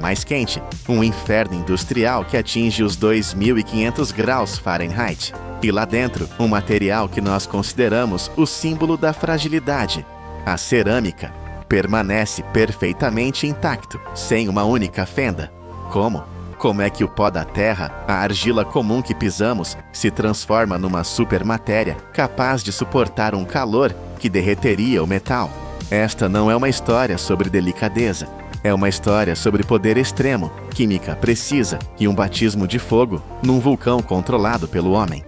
mais quente, um inferno industrial que atinge os 2.500 graus Fahrenheit. E lá dentro, um material que nós consideramos o símbolo da fragilidade, a cerâmica, permanece perfeitamente intacto, sem uma única fenda. Como? Como é que o pó da terra, a argila comum que pisamos, se transforma numa supermatéria capaz de suportar um calor que derreteria o metal? Esta não é uma história sobre delicadeza. É uma história sobre poder extremo, química precisa e um batismo de fogo num vulcão controlado pelo homem.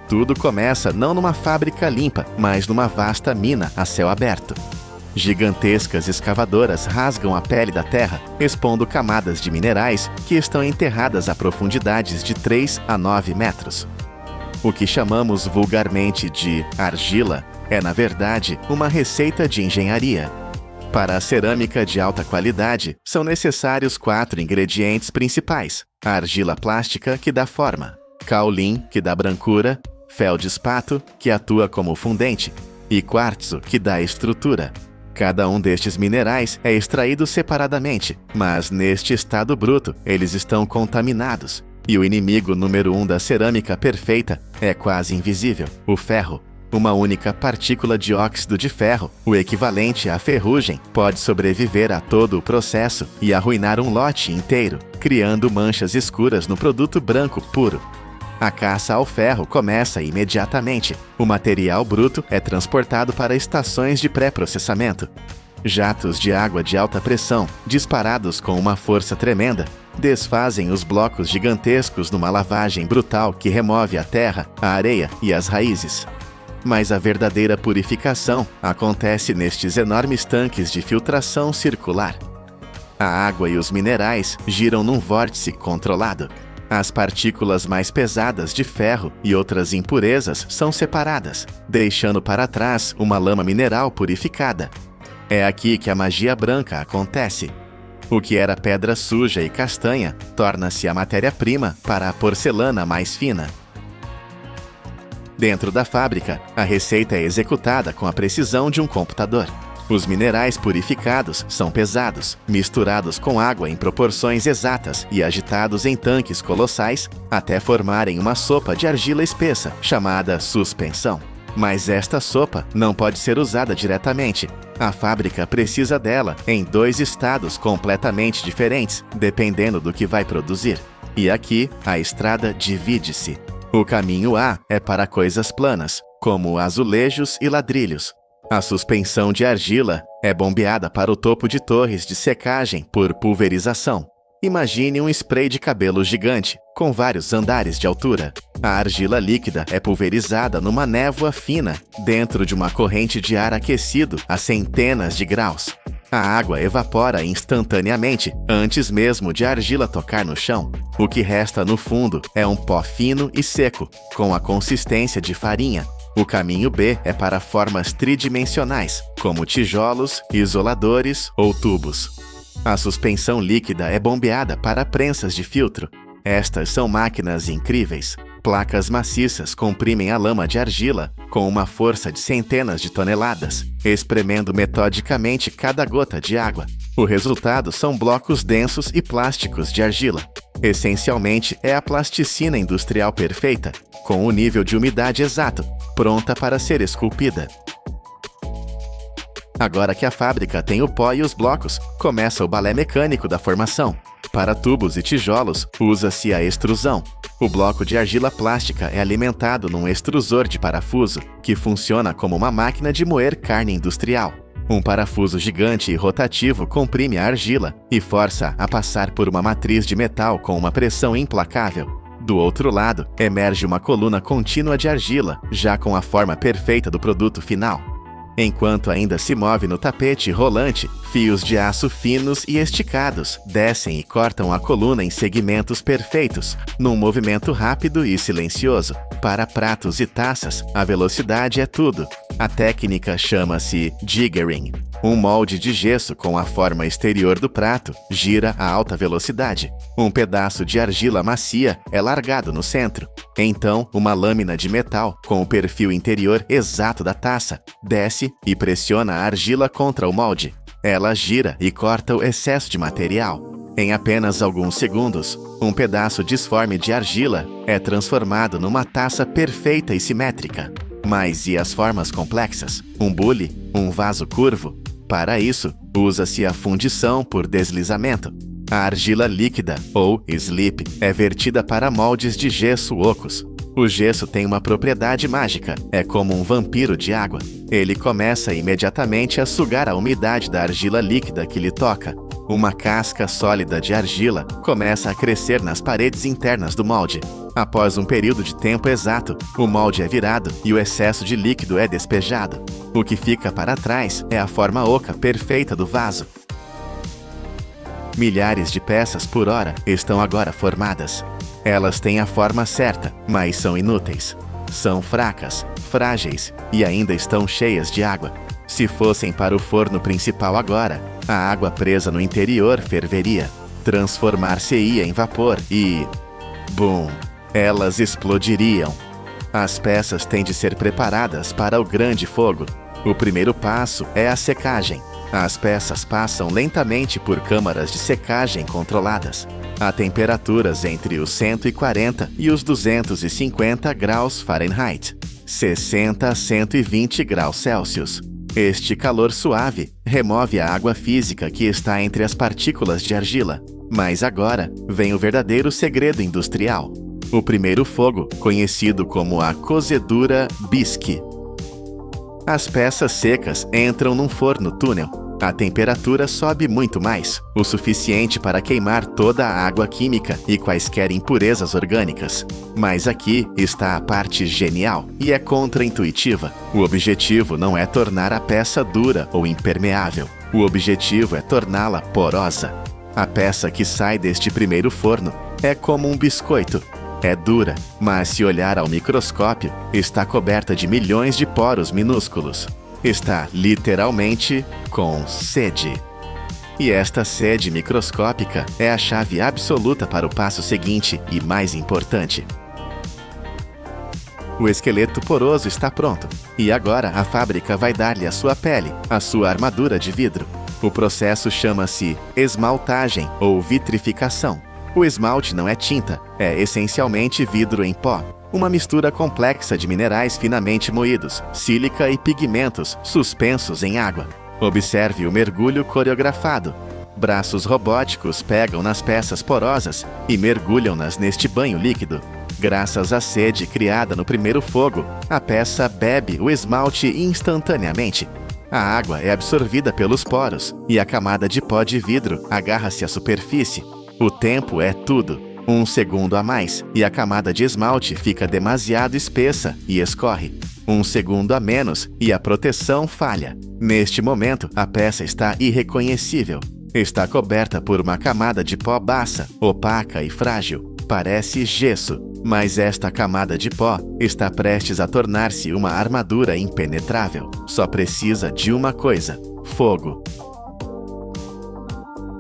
Tudo começa não numa fábrica limpa, mas numa vasta mina a céu aberto. Gigantescas escavadoras rasgam a pele da terra, expondo camadas de minerais que estão enterradas a profundidades de 3 a 9 metros. O que chamamos vulgarmente de argila é, na verdade, uma receita de engenharia. Para a cerâmica de alta qualidade, são necessários 4 ingredientes principais: a argila plástica, que dá forma, caolim, que dá brancura, feldespato, que atua como fundente, e quartzo, que dá estrutura. Cada um destes minerais é extraído separadamente, mas neste estado bruto eles estão contaminados. E o inimigo número 1 da cerâmica perfeita é quase invisível: o ferro. Uma única partícula de óxido de ferro, o equivalente à ferrugem, pode sobreviver a todo o processo e arruinar um lote inteiro, criando manchas escuras no produto branco puro. A caça ao ferro começa imediatamente. O material bruto é transportado para estações de pré-processamento. Jatos de água de alta pressão, disparados com uma força tremenda, desfazem os blocos gigantescos numa lavagem brutal que remove a terra, a areia e as raízes. Mas a verdadeira purificação acontece nestes enormes tanques de filtração circular. A água e os minerais giram num vórtice controlado. As partículas mais pesadas de ferro e outras impurezas são separadas, deixando para trás uma lama mineral purificada. É aqui que a magia branca acontece. O que era pedra suja e castanha torna-se a matéria-prima para a porcelana mais fina. Dentro da fábrica, a receita é executada com a precisão de um computador. Os minerais purificados são pesados, misturados com água em proporções exatas e agitados em tanques colossais até formarem uma sopa de argila espessa, chamada suspensão. Mas esta sopa não pode ser usada diretamente. A fábrica precisa dela em 2 estados completamente diferentes, dependendo do que vai produzir. E aqui, a estrada divide-se. O caminho A é para coisas planas, como azulejos e ladrilhos. A suspensão de argila é bombeada para o topo de torres de secagem por pulverização. Imagine um spray de cabelo gigante, com vários andares de altura. A argila líquida é pulverizada numa névoa fina, dentro de uma corrente de ar aquecido a centenas de graus. A água evapora instantaneamente, antes mesmo de a argila tocar no chão. O que resta no fundo é um pó fino e seco, com a consistência de farinha. O caminho B é para formas tridimensionais, como tijolos, isoladores ou tubos. A suspensão líquida é bombeada para prensas de filtro. Estas são máquinas incríveis. Placas maciças comprimem a lama de argila com uma força de centenas de toneladas, espremendo metodicamente cada gota de água. O resultado são blocos densos e plásticos de argila. Essencialmente, é a plasticina industrial perfeita, com o nível de umidade exato, pronta para ser esculpida. Agora que a fábrica tem o pó e os blocos, começa o balé mecânico da formação. Para tubos e tijolos, usa-se a extrusão. O bloco de argila plástica é alimentado num extrusor de parafuso, que funciona como uma máquina de moer carne industrial. Um parafuso gigante e rotativo comprime a argila e força a passar por uma matriz de metal com uma pressão implacável. Do outro lado, emerge uma coluna contínua de argila, já com a forma perfeita do produto final. Enquanto ainda se move no tapete rolante, fios de aço finos e esticados descem e cortam a coluna em segmentos perfeitos, num movimento rápido e silencioso. Para pratos e taças, a velocidade é tudo. A técnica chama-se jiggering. Um molde de gesso com a forma exterior do prato gira a alta velocidade. Um pedaço de argila macia é largado no centro. Então, uma lâmina de metal com o perfil interior exato da taça desce e pressiona a argila contra o molde. Ela gira e corta o excesso de material. Em apenas alguns segundos, um pedaço disforme de argila é transformado numa taça perfeita e simétrica. Mas e as formas complexas? Um bule? Um vaso curvo? Para isso, usa-se a fundição por deslizamento. A argila líquida, ou slip, é vertida para moldes de gesso ocos. O gesso tem uma propriedade mágica, é como um vampiro de água. Ele começa imediatamente a sugar a umidade da argila líquida que lhe toca. Uma casca sólida de argila começa a crescer nas paredes internas do molde. Após um período de tempo exato, o molde é virado e o excesso de líquido é despejado. O que fica para trás é a forma oca perfeita do vaso. Milhares de peças por hora estão agora formadas. Elas têm a forma certa, mas são inúteis. São fracas, frágeis e ainda estão cheias de água. Se fossem para o forno principal agora, a água presa no interior ferveria, transformar-se-ia em vapor e... Bum! Elas explodiriam. As peças têm de ser preparadas para o grande fogo. O primeiro passo é a secagem. As peças passam lentamente por câmaras de secagem controladas, a temperaturas entre os 140 e os 250 graus Fahrenheit, 60 a 120 graus Celsius. Este calor suave remove a água física que está entre as partículas de argila. Mas agora vem o verdadeiro segredo industrial. O primeiro fogo, conhecido como a cozedura bisque. As peças secas entram num forno-túnel. A temperatura sobe muito mais, o suficiente para queimar toda a água química e quaisquer impurezas orgânicas. Mas aqui está a parte genial e é contra-intuitiva. O objetivo não é tornar a peça dura ou impermeável. O objetivo é torná-la porosa. A peça que sai deste primeiro forno é como um biscoito. É dura, mas se olhar ao microscópio, está coberta de milhões de poros minúsculos. Está literalmente com sede. E esta sede microscópica é a chave absoluta para o passo seguinte e mais importante. O esqueleto poroso está pronto, e agora a fábrica vai dar-lhe a sua pele, a sua armadura de vidro. O processo chama-se esmaltagem ou vitrificação. O esmalte não é tinta, é essencialmente vidro em pó. Uma mistura complexa de minerais finamente moídos, sílica e pigmentos suspensos em água. Observe o mergulho coreografado. Braços robóticos pegam nas peças porosas e mergulham-nas neste banho líquido. Graças à sede criada no primeiro fogo, a peça bebe o esmalte instantaneamente. A água é absorvida pelos poros e a camada de pó de vidro agarra-se à superfície. O tempo é tudo. 1 segundo a mais e a camada de esmalte fica demasiado espessa e escorre. 1 segundo a menos e a proteção falha. Neste momento, a peça está irreconhecível. Está coberta por uma camada de pó bassa, opaca e frágil. Parece gesso, mas esta camada de pó está prestes a tornar-se uma armadura impenetrável. Só precisa de uma coisa: fogo.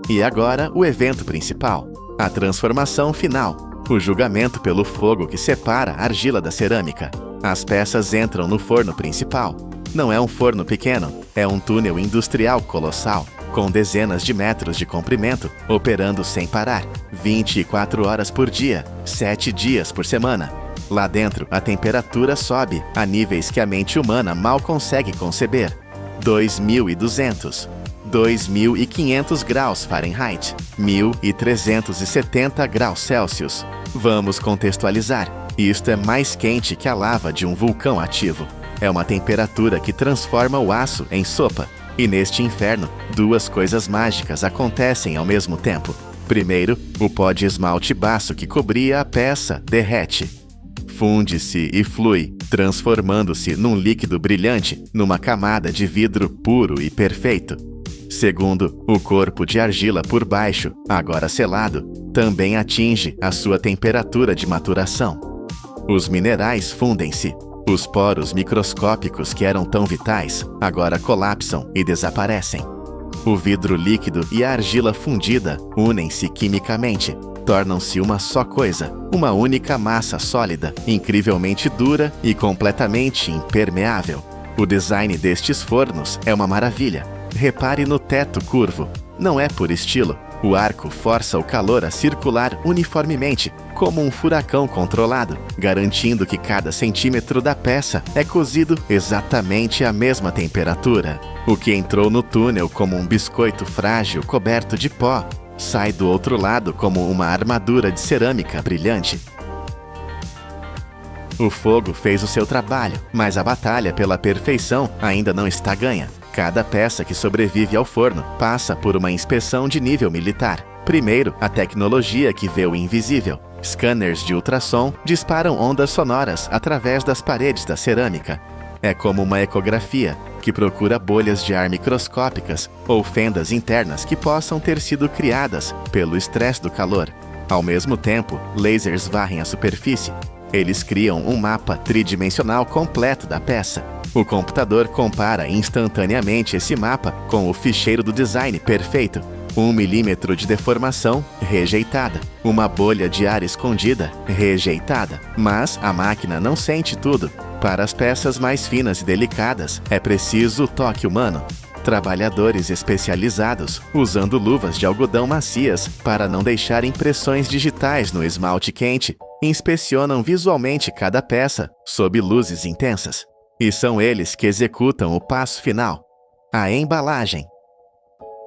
E agora, o evento principal. A transformação final. O julgamento pelo fogo que separa a argila da cerâmica. As peças entram no forno principal. Não é um forno pequeno, é um túnel industrial colossal, com dezenas de metros de comprimento, operando sem parar, 24 horas por dia, 7 dias por semana. Lá dentro, a temperatura sobe a níveis que a mente humana mal consegue conceber. 2.200. 2.500 graus Fahrenheit, 1.370 graus Celsius. Vamos contextualizar. Isto é mais quente que a lava de um vulcão ativo. É uma temperatura que transforma o aço em sopa. E neste inferno, duas coisas mágicas acontecem ao mesmo tempo. Primeiro, o pó de esmalte baço que cobria a peça derrete. Funde-se e flui, transformando-se num líquido brilhante, numa camada de vidro puro e perfeito. Segundo, o corpo de argila por baixo, agora selado, também atinge a sua temperatura de maturação. Os minerais fundem-se. Os poros microscópicos que eram tão vitais, agora colapsam e desaparecem. O vidro líquido e a argila fundida unem-se quimicamente, tornam-se uma só coisa, uma única massa sólida, incrivelmente dura e completamente impermeável. O design destes fornos é uma maravilha. Repare no teto curvo. Não é por estilo. O arco força o calor a circular uniformemente, como um furacão controlado, garantindo que cada centímetro da peça é cozido exatamente à mesma temperatura. O que entrou no túnel como um biscoito frágil coberto de pó, sai do outro lado como uma armadura de cerâmica brilhante. O fogo fez o seu trabalho, mas a batalha pela perfeição ainda não está ganha. Cada peça que sobrevive ao forno passa por uma inspeção de nível militar. Primeiro, a tecnologia que vê o invisível. Scanners de ultrassom disparam ondas sonoras através das paredes da cerâmica. É como uma ecografia, que procura bolhas de ar microscópicas ou fendas internas que possam ter sido criadas pelo estresse do calor. Ao mesmo tempo, lasers varrem a superfície. Eles criam um mapa tridimensional completo da peça. O computador compara instantaneamente esse mapa com o ficheiro do design perfeito. 1 milímetro de deformação, rejeitada. Uma bolha de ar escondida, rejeitada. Mas a máquina não sente tudo. Para as peças mais finas e delicadas, é preciso o toque humano. Trabalhadores especializados, usando luvas de algodão macias para não deixar impressões digitais no esmalte quente, inspecionam visualmente cada peça sob luzes intensas. E são eles que executam o passo final, a embalagem.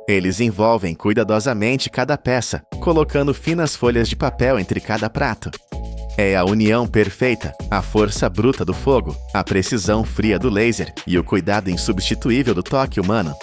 Eles envolvem cuidadosamente cada peça, colocando finas folhas de papel entre cada prato. É a união perfeita, a força bruta do fogo, a precisão fria do laser e o cuidado insubstituível do toque humano.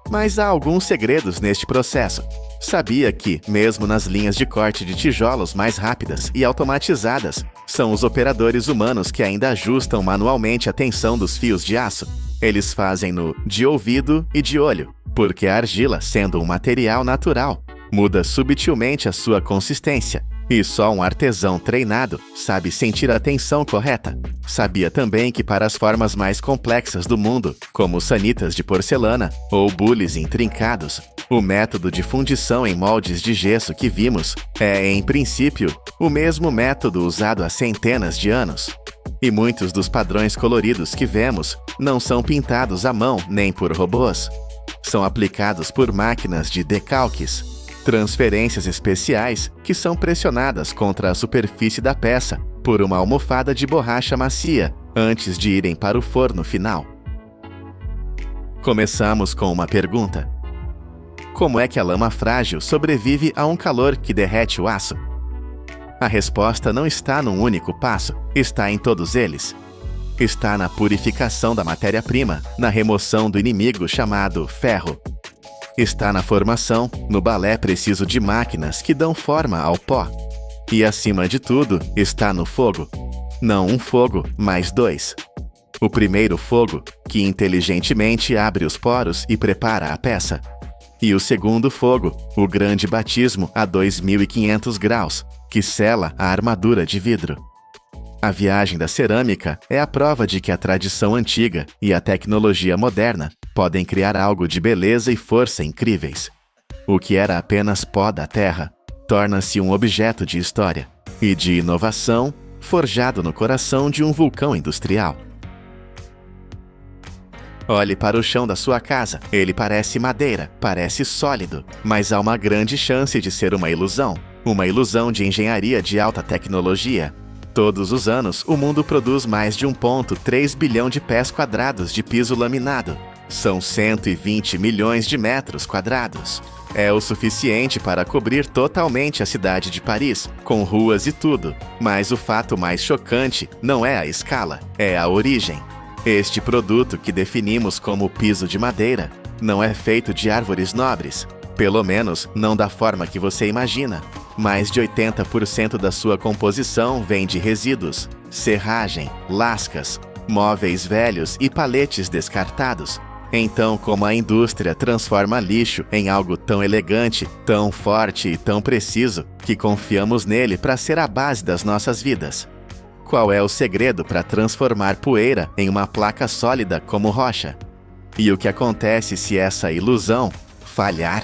Mas há alguns segredos neste processo. Sabia que, mesmo nas linhas de corte de tijolos mais rápidas e automatizadas, são os operadores humanos que ainda ajustam manualmente a tensão dos fios de aço? Eles fazem-no de ouvido e de olho, porque a argila, sendo um material natural, muda subtilmente a sua consistência, e só um artesão treinado sabe sentir a tensão correta. Sabia também que para as formas mais complexas do mundo, como sanitas de porcelana ou bules intrincados, O método de fundição em moldes de gesso que vimos é, em princípio, o mesmo método usado há centenas de anos. E muitos dos padrões coloridos que vemos não são pintados à mão nem por robôs. São aplicados por máquinas de decalques, transferências especiais que são pressionadas contra a superfície da peça por uma almofada de borracha macia antes de irem para o forno final. Começamos com uma pergunta: como é que a lama frágil sobrevive a um calor que derrete o aço? A resposta não está num único passo, está em todos eles. Está na purificação da matéria-prima, na remoção do inimigo chamado ferro. Está na formação, no balé preciso de máquinas que dão forma ao pó. E, acima de tudo, está no fogo. Não um fogo, mas dois. O primeiro fogo, que inteligentemente abre os poros e prepara a peça. E o segundo fogo, o grande batismo a 2.500 graus, que sela a armadura de vidro. A viagem da cerâmica é a prova de que a tradição antiga e a tecnologia moderna podem criar algo de beleza e força incríveis. O que era apenas pó da terra torna-se um objeto de história e de inovação forjado no coração de um vulcão industrial. Olhe para o chão da sua casa. Ele parece madeira, parece sólido, mas há uma grande chance de ser uma ilusão de engenharia de alta tecnologia. Todos os anos, o mundo produz mais de 1,3 bilhão de pés quadrados de piso laminado. São 120 milhões de metros quadrados. É o suficiente para cobrir totalmente a cidade de Paris, com ruas e tudo. Mas o fato mais chocante não é a escala, é a origem. Este produto que definimos como piso de madeira não é feito de árvores nobres, pelo menos não da forma que você imagina. Mais de 80% da sua composição vem de resíduos, serragem, lascas, móveis velhos e paletes descartados. Então, como a indústria transforma lixo em algo tão elegante, tão forte e tão preciso, que confiamos nele para ser a base das nossas vidas? Qual é o segredo para transformar poeira em uma placa sólida como rocha? E o que acontece se essa ilusão falhar?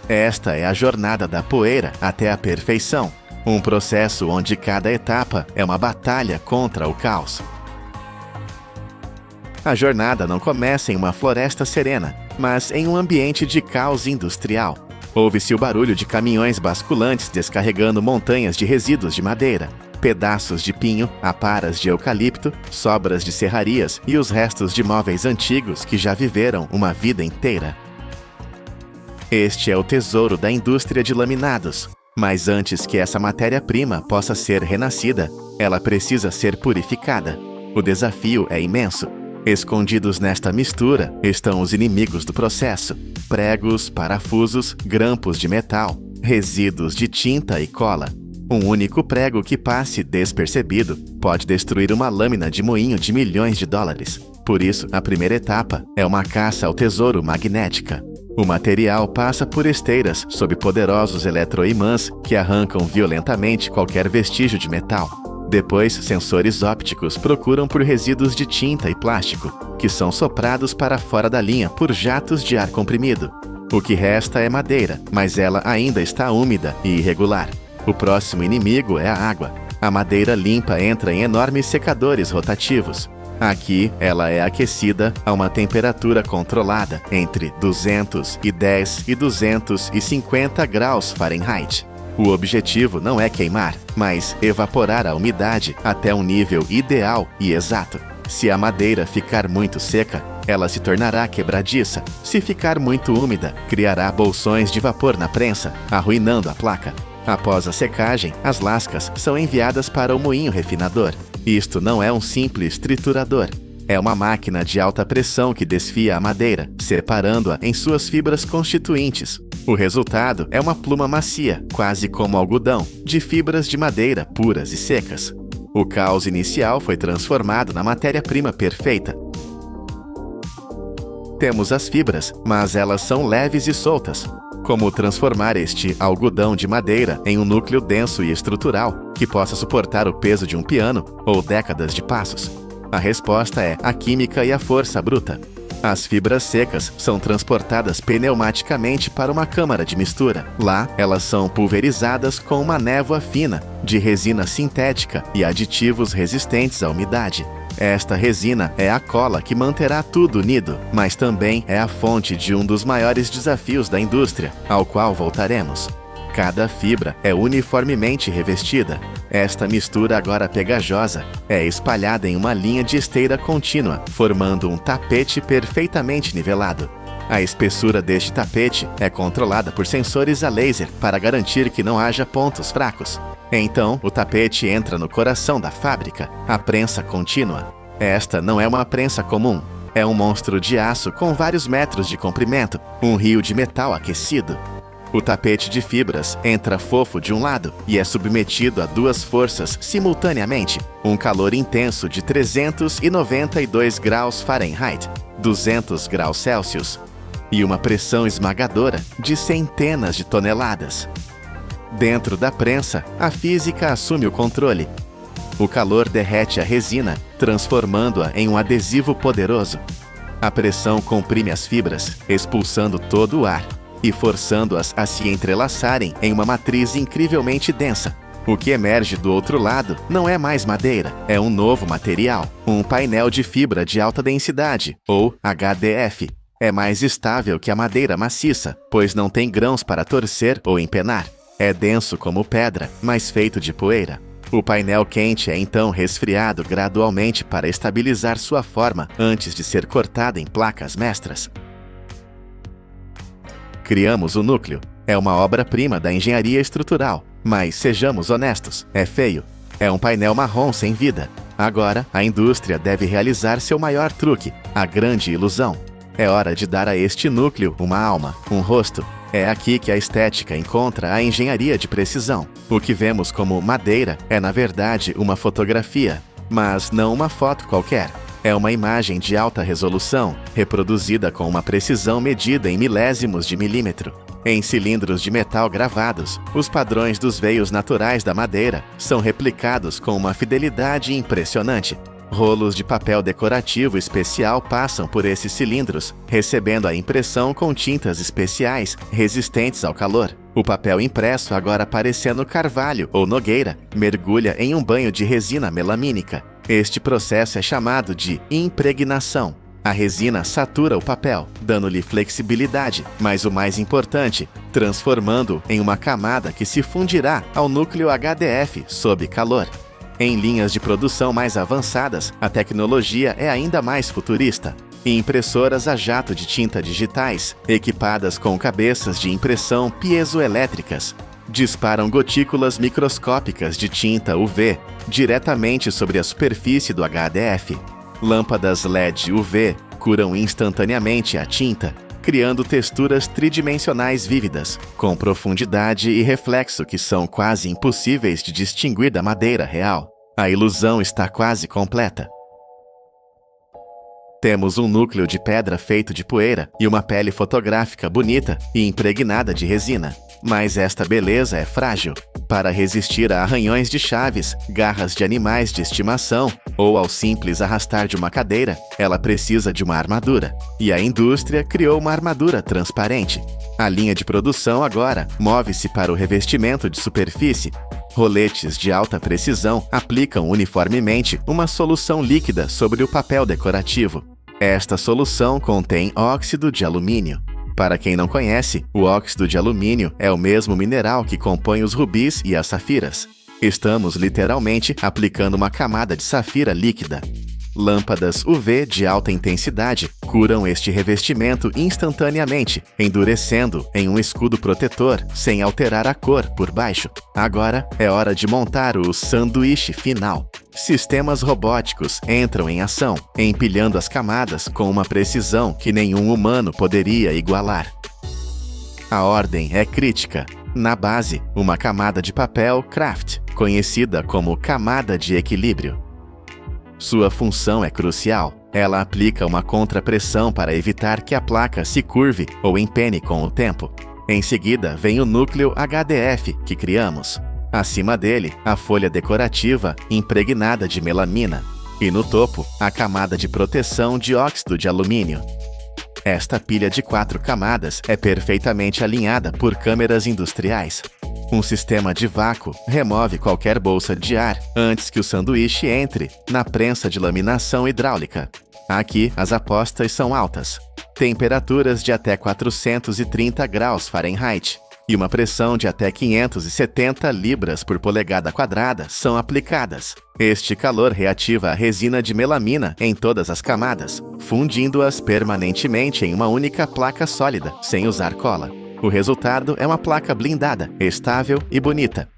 Esta é a jornada da poeira até a perfeição, um processo onde cada etapa é uma batalha contra o caos. A jornada não começa em uma floresta serena, mas em um ambiente de caos industrial. Ouve-se o barulho de caminhões basculantes descarregando montanhas de resíduos de madeira, pedaços de pinho, aparas de eucalipto, sobras de serrarias e os restos de móveis antigos que já viveram uma vida inteira. Este é o tesouro da indústria de laminados. Mas antes que essa matéria-prima possa ser renascida, ela precisa ser purificada. O desafio é imenso. Escondidos nesta mistura estão os inimigos do processo: pregos, parafusos, grampos de metal, resíduos de tinta e cola. Um único prego que passe despercebido pode destruir uma lâmina de moinho de milhões de dólares. Por isso, a primeira etapa é uma caça ao tesouro magnética. O material passa por esteiras sob poderosos eletroimãs que arrancam violentamente qualquer vestígio de metal. Depois, sensores ópticos procuram por resíduos de tinta e plástico, que são soprados para fora da linha por jatos de ar comprimido. O que resta é madeira, mas ela ainda está úmida e irregular. O próximo inimigo é a água. A madeira limpa entra em enormes secadores rotativos. Aqui, ela é aquecida a uma temperatura controlada, entre 210 e 250 graus Fahrenheit. O objetivo não é queimar, mas evaporar a umidade até um nível ideal e exato. Se a madeira ficar muito seca, ela se tornará quebradiça. Se ficar muito úmida, criará bolsões de vapor na prensa, arruinando a placa. Após a secagem, as lascas são enviadas para o moinho refinador. Isto não é um simples triturador. É uma máquina de alta pressão que desfia a madeira, separando-a em suas fibras constituintes. O resultado é uma pluma macia, quase como algodão, de fibras de madeira puras e secas. O caos inicial foi transformado na matéria-prima perfeita. Temos as fibras, mas elas são leves e soltas. Como transformar este algodão de madeira em um núcleo denso e estrutural que possa suportar o peso de um piano ou décadas de passos? A resposta é a química e a força bruta. As fibras secas são transportadas pneumaticamente para uma câmara de mistura. Lá, elas são pulverizadas com uma névoa fina de resina sintética e aditivos resistentes à umidade. Esta resina é a cola que manterá tudo unido, mas também é a fonte de um dos maiores desafios da indústria, ao qual voltaremos. Cada fibra é uniformemente revestida. Esta mistura agora pegajosa é espalhada em uma linha de esteira contínua, formando um tapete perfeitamente nivelado. A espessura deste tapete é controlada por sensores a laser para garantir que não haja pontos fracos. Então, o tapete entra no coração da fábrica, a prensa contínua. Esta não é uma prensa comum. É um monstro de aço com vários metros de comprimento, um rio de metal aquecido. O tapete de fibras entra fofo de um lado e é submetido a duas forças simultaneamente, um calor intenso de 392 graus Fahrenheit, 200 graus Celsius, e uma pressão esmagadora de centenas de toneladas. Dentro da prensa, a física assume o controle. O calor derrete a resina, transformando-a em um adesivo poderoso. A pressão comprime as fibras, expulsando todo o ar e forçando-as a se entrelaçarem em uma matriz incrivelmente densa. O que emerge do outro lado não é mais madeira, é um novo material, um painel de fibra de alta densidade, ou HDF. É mais estável que a madeira maciça, pois não tem grãos para torcer ou empenar. É denso como pedra, mas feito de poeira. O painel quente é então resfriado gradualmente para estabilizar sua forma antes de ser cortado em placas mestras. Criamos o núcleo. É uma obra-prima da engenharia estrutural, mas sejamos honestos, é feio. É um painel marrom sem vida. Agora, a indústria deve realizar seu maior truque, a grande ilusão. É hora de dar a este núcleo uma alma, um rosto. É aqui que a estética encontra a engenharia de precisão. O que vemos como madeira é, na verdade, uma fotografia, mas não uma foto qualquer. É uma imagem de alta resolução, reproduzida com uma precisão medida em milésimos de milímetro. Em cilindros de metal gravados, os padrões dos veios naturais da madeira são replicados com uma fidelidade impressionante. Rolos de papel decorativo especial passam por esses cilindros, recebendo a impressão com tintas especiais resistentes ao calor. O papel impresso, agora parecendo carvalho ou nogueira, mergulha em um banho de resina melamínica. Este processo é chamado de impregnação. A resina satura o papel, dando-lhe flexibilidade, mas o mais importante, transformando-o em uma camada que se fundirá ao núcleo HDF sob calor. Em linhas de produção mais avançadas, a tecnologia é ainda mais futurista. Impressoras a jato de tinta digitais, equipadas com cabeças de impressão piezoelétricas, disparam gotículas microscópicas de tinta UV diretamente sobre a superfície do HDF. Lâmpadas LED UV curam instantaneamente a tinta, criando texturas tridimensionais vívidas, com profundidade e reflexo que são quase impossíveis de distinguir da madeira real. A ilusão está quase completa. Temos um núcleo de pedra feito de poeira e uma pele fotográfica bonita e impregnada de resina. Mas esta beleza é frágil. Para resistir a arranhões de chaves, garras de animais de estimação ou ao simples arrastar de uma cadeira, ela precisa de uma armadura. E a indústria criou uma armadura transparente. A linha de produção agora move-se para o revestimento de superfície. Roletes de alta precisão aplicam uniformemente uma solução líquida sobre o papel decorativo. Esta solução contém óxido de alumínio. Para quem não conhece, o óxido de alumínio é o mesmo mineral que compõe os rubis e as safiras. Estamos literalmente aplicando uma camada de safira líquida. Lâmpadas UV de alta intensidade curam este revestimento instantaneamente, endurecendo em um escudo protetor, sem alterar a cor por baixo. Agora é hora de montar o sanduíche final. Sistemas robóticos entram em ação, empilhando as camadas com uma precisão que nenhum humano poderia igualar. A ordem é crítica. Na base, uma camada de papel craft, conhecida como camada de equilíbrio. Sua função é crucial. Ela aplica uma contrapressão para evitar que a placa se curve ou empene com o tempo. Em seguida, vem o núcleo HDF que criamos. Acima dele, a folha decorativa impregnada de melamina. E no topo, a camada de proteção de óxido de alumínio. Esta pilha de 4 camadas é perfeitamente alinhada por câmeras industriais. Um sistema de vácuo remove qualquer bolsa de ar antes que o sanduíche entre na prensa de laminação hidráulica. Aqui, as apostas são altas. Temperaturas de até 430 graus Fahrenheit e uma pressão de até 570 libras por polegada quadrada são aplicadas. Este calor reativa a resina de melamina em todas as camadas, fundindo-as permanentemente em uma única placa sólida, sem usar cola. O resultado é uma placa blindada, estável e bonita.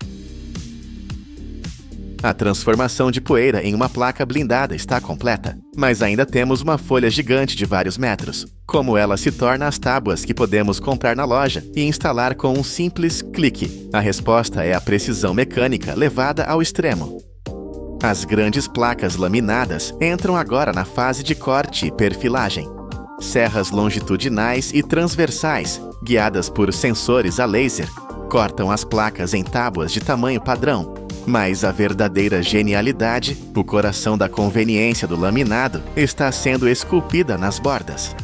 A transformação de poeira em uma placa blindada está completa, mas ainda temos uma folha gigante de vários metros. Como ela se torna as tábuas que podemos comprar na loja e instalar com um simples clique? A resposta é a precisão mecânica levada ao extremo. As grandes placas laminadas entram agora na fase de corte e perfilagem. Serras longitudinais e transversais, guiadas por sensores a laser, cortam as placas em tábuas de tamanho padrão. Mas a verdadeira genialidade, o coração da conveniência do laminado, está sendo esculpida nas bordas.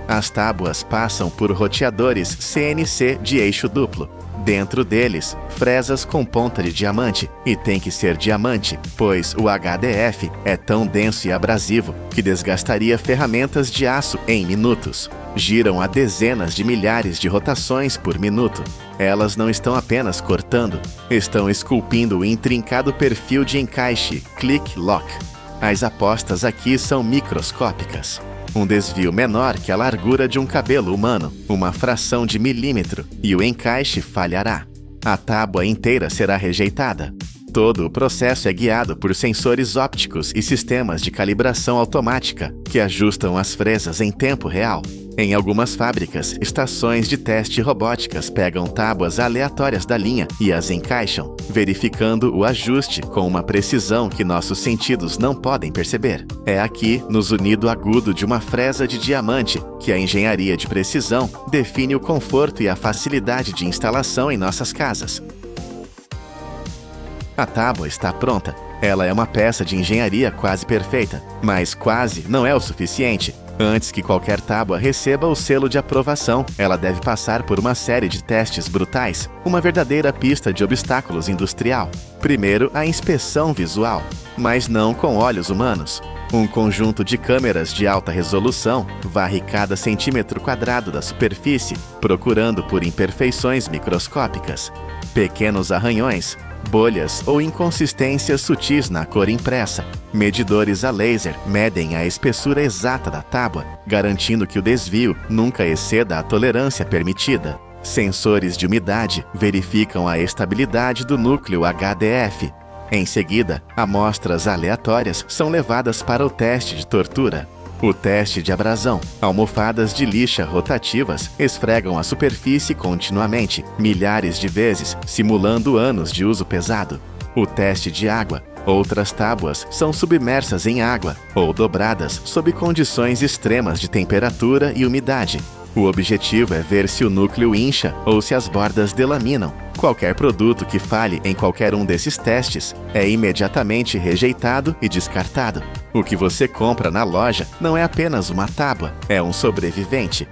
As tábuas passam por roteadores CNC de eixo duplo. Dentro deles, fresas com ponta de diamante, e tem que ser diamante, pois o HDF é tão denso e abrasivo que desgastaria ferramentas de aço em minutos. Giram a dezenas de milhares de rotações por minuto. Elas não estão apenas cortando, estão esculpindo o intrincado perfil de encaixe click-lock. As apostas aqui são microscópicas. Um desvio menor que a largura de um cabelo humano, uma fração de milímetro, e o encaixe falhará. A tábua inteira será rejeitada. Todo o processo é guiado por sensores ópticos e sistemas de calibração automática que ajustam as fresas em tempo real. Em algumas fábricas, estações de teste robóticas pegam tábuas aleatórias da linha e as encaixam, verificando o ajuste com uma precisão que nossos sentidos não podem perceber. É aqui, no zunido agudo de uma fresa de diamante, que a engenharia de precisão define o conforto e a facilidade de instalação em nossas casas. A tábua está pronta. Ela é uma peça de engenharia quase perfeita, mas quase não é o suficiente. Antes que qualquer tábua receba o selo de aprovação, ela deve passar por uma série de testes brutais, uma verdadeira pista de obstáculos industrial. Primeiro, a inspeção visual, mas não com olhos humanos. Um conjunto de câmeras de alta resolução varre cada centímetro quadrado da superfície, procurando por imperfeições microscópicas, pequenos arranhões, bolhas ou inconsistências sutis na cor impressa. Medidores a laser medem a espessura exata da tábua, garantindo que o desvio nunca exceda a tolerância permitida. Sensores de umidade verificam a estabilidade do núcleo HDF. Em seguida, amostras aleatórias são levadas para o teste de tortura. O teste de abrasão. Almofadas de lixa rotativas esfregam a superfície continuamente, milhares de vezes, simulando anos de uso pesado. O teste de água. Outras tábuas são submersas em água ou dobradas sob condições extremas de temperatura e umidade. O objetivo é ver se o núcleo incha ou se as bordas delaminam. Qualquer produto que falhe em qualquer um desses testes é imediatamente rejeitado e descartado. O que você compra na loja não é apenas uma tábua, é um sobrevivente.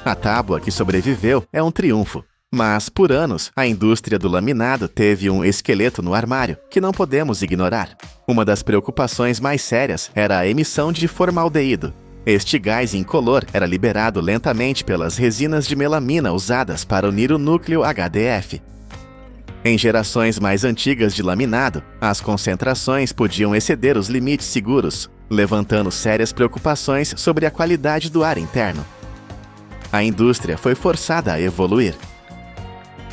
A tábua que sobreviveu é um triunfo. Mas, por anos, a indústria do laminado teve um esqueleto no armário que não podemos ignorar. Uma das preocupações mais sérias era a emissão de formaldeído. Este gás incolor era liberado lentamente pelas resinas de melamina usadas para unir o núcleo HDF. Em gerações mais antigas de laminado, as concentrações podiam exceder os limites seguros, levantando sérias preocupações sobre a qualidade do ar interno. A indústria foi forçada a evoluir.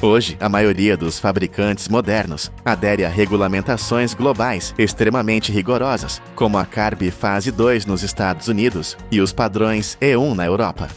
Hoje, a maioria dos fabricantes modernos adere a regulamentações globais extremamente rigorosas, como a CARB Fase 2 nos Estados Unidos e os padrões E1 na Europa.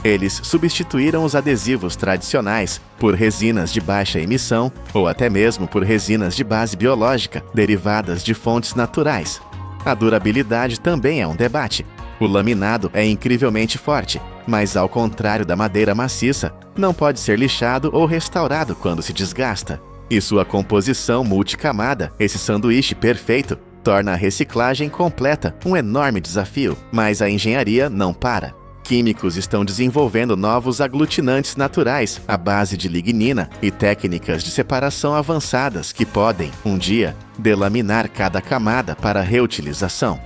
Eles substituíram os adesivos tradicionais por resinas de baixa emissão ou até mesmo por resinas de base biológica derivadas de fontes naturais. A durabilidade também é um debate. O laminado é incrivelmente forte, mas ao contrário da madeira maciça, não pode ser lixado ou restaurado quando se desgasta. E sua composição multicamada, esse sanduíche perfeito, torna a reciclagem completa um enorme desafio, mas a engenharia não para. químicos estão desenvolvendo novos aglutinantes naturais à base de lignina e técnicas de separação avançadas que podem, um dia, delaminar cada camada para reutilização.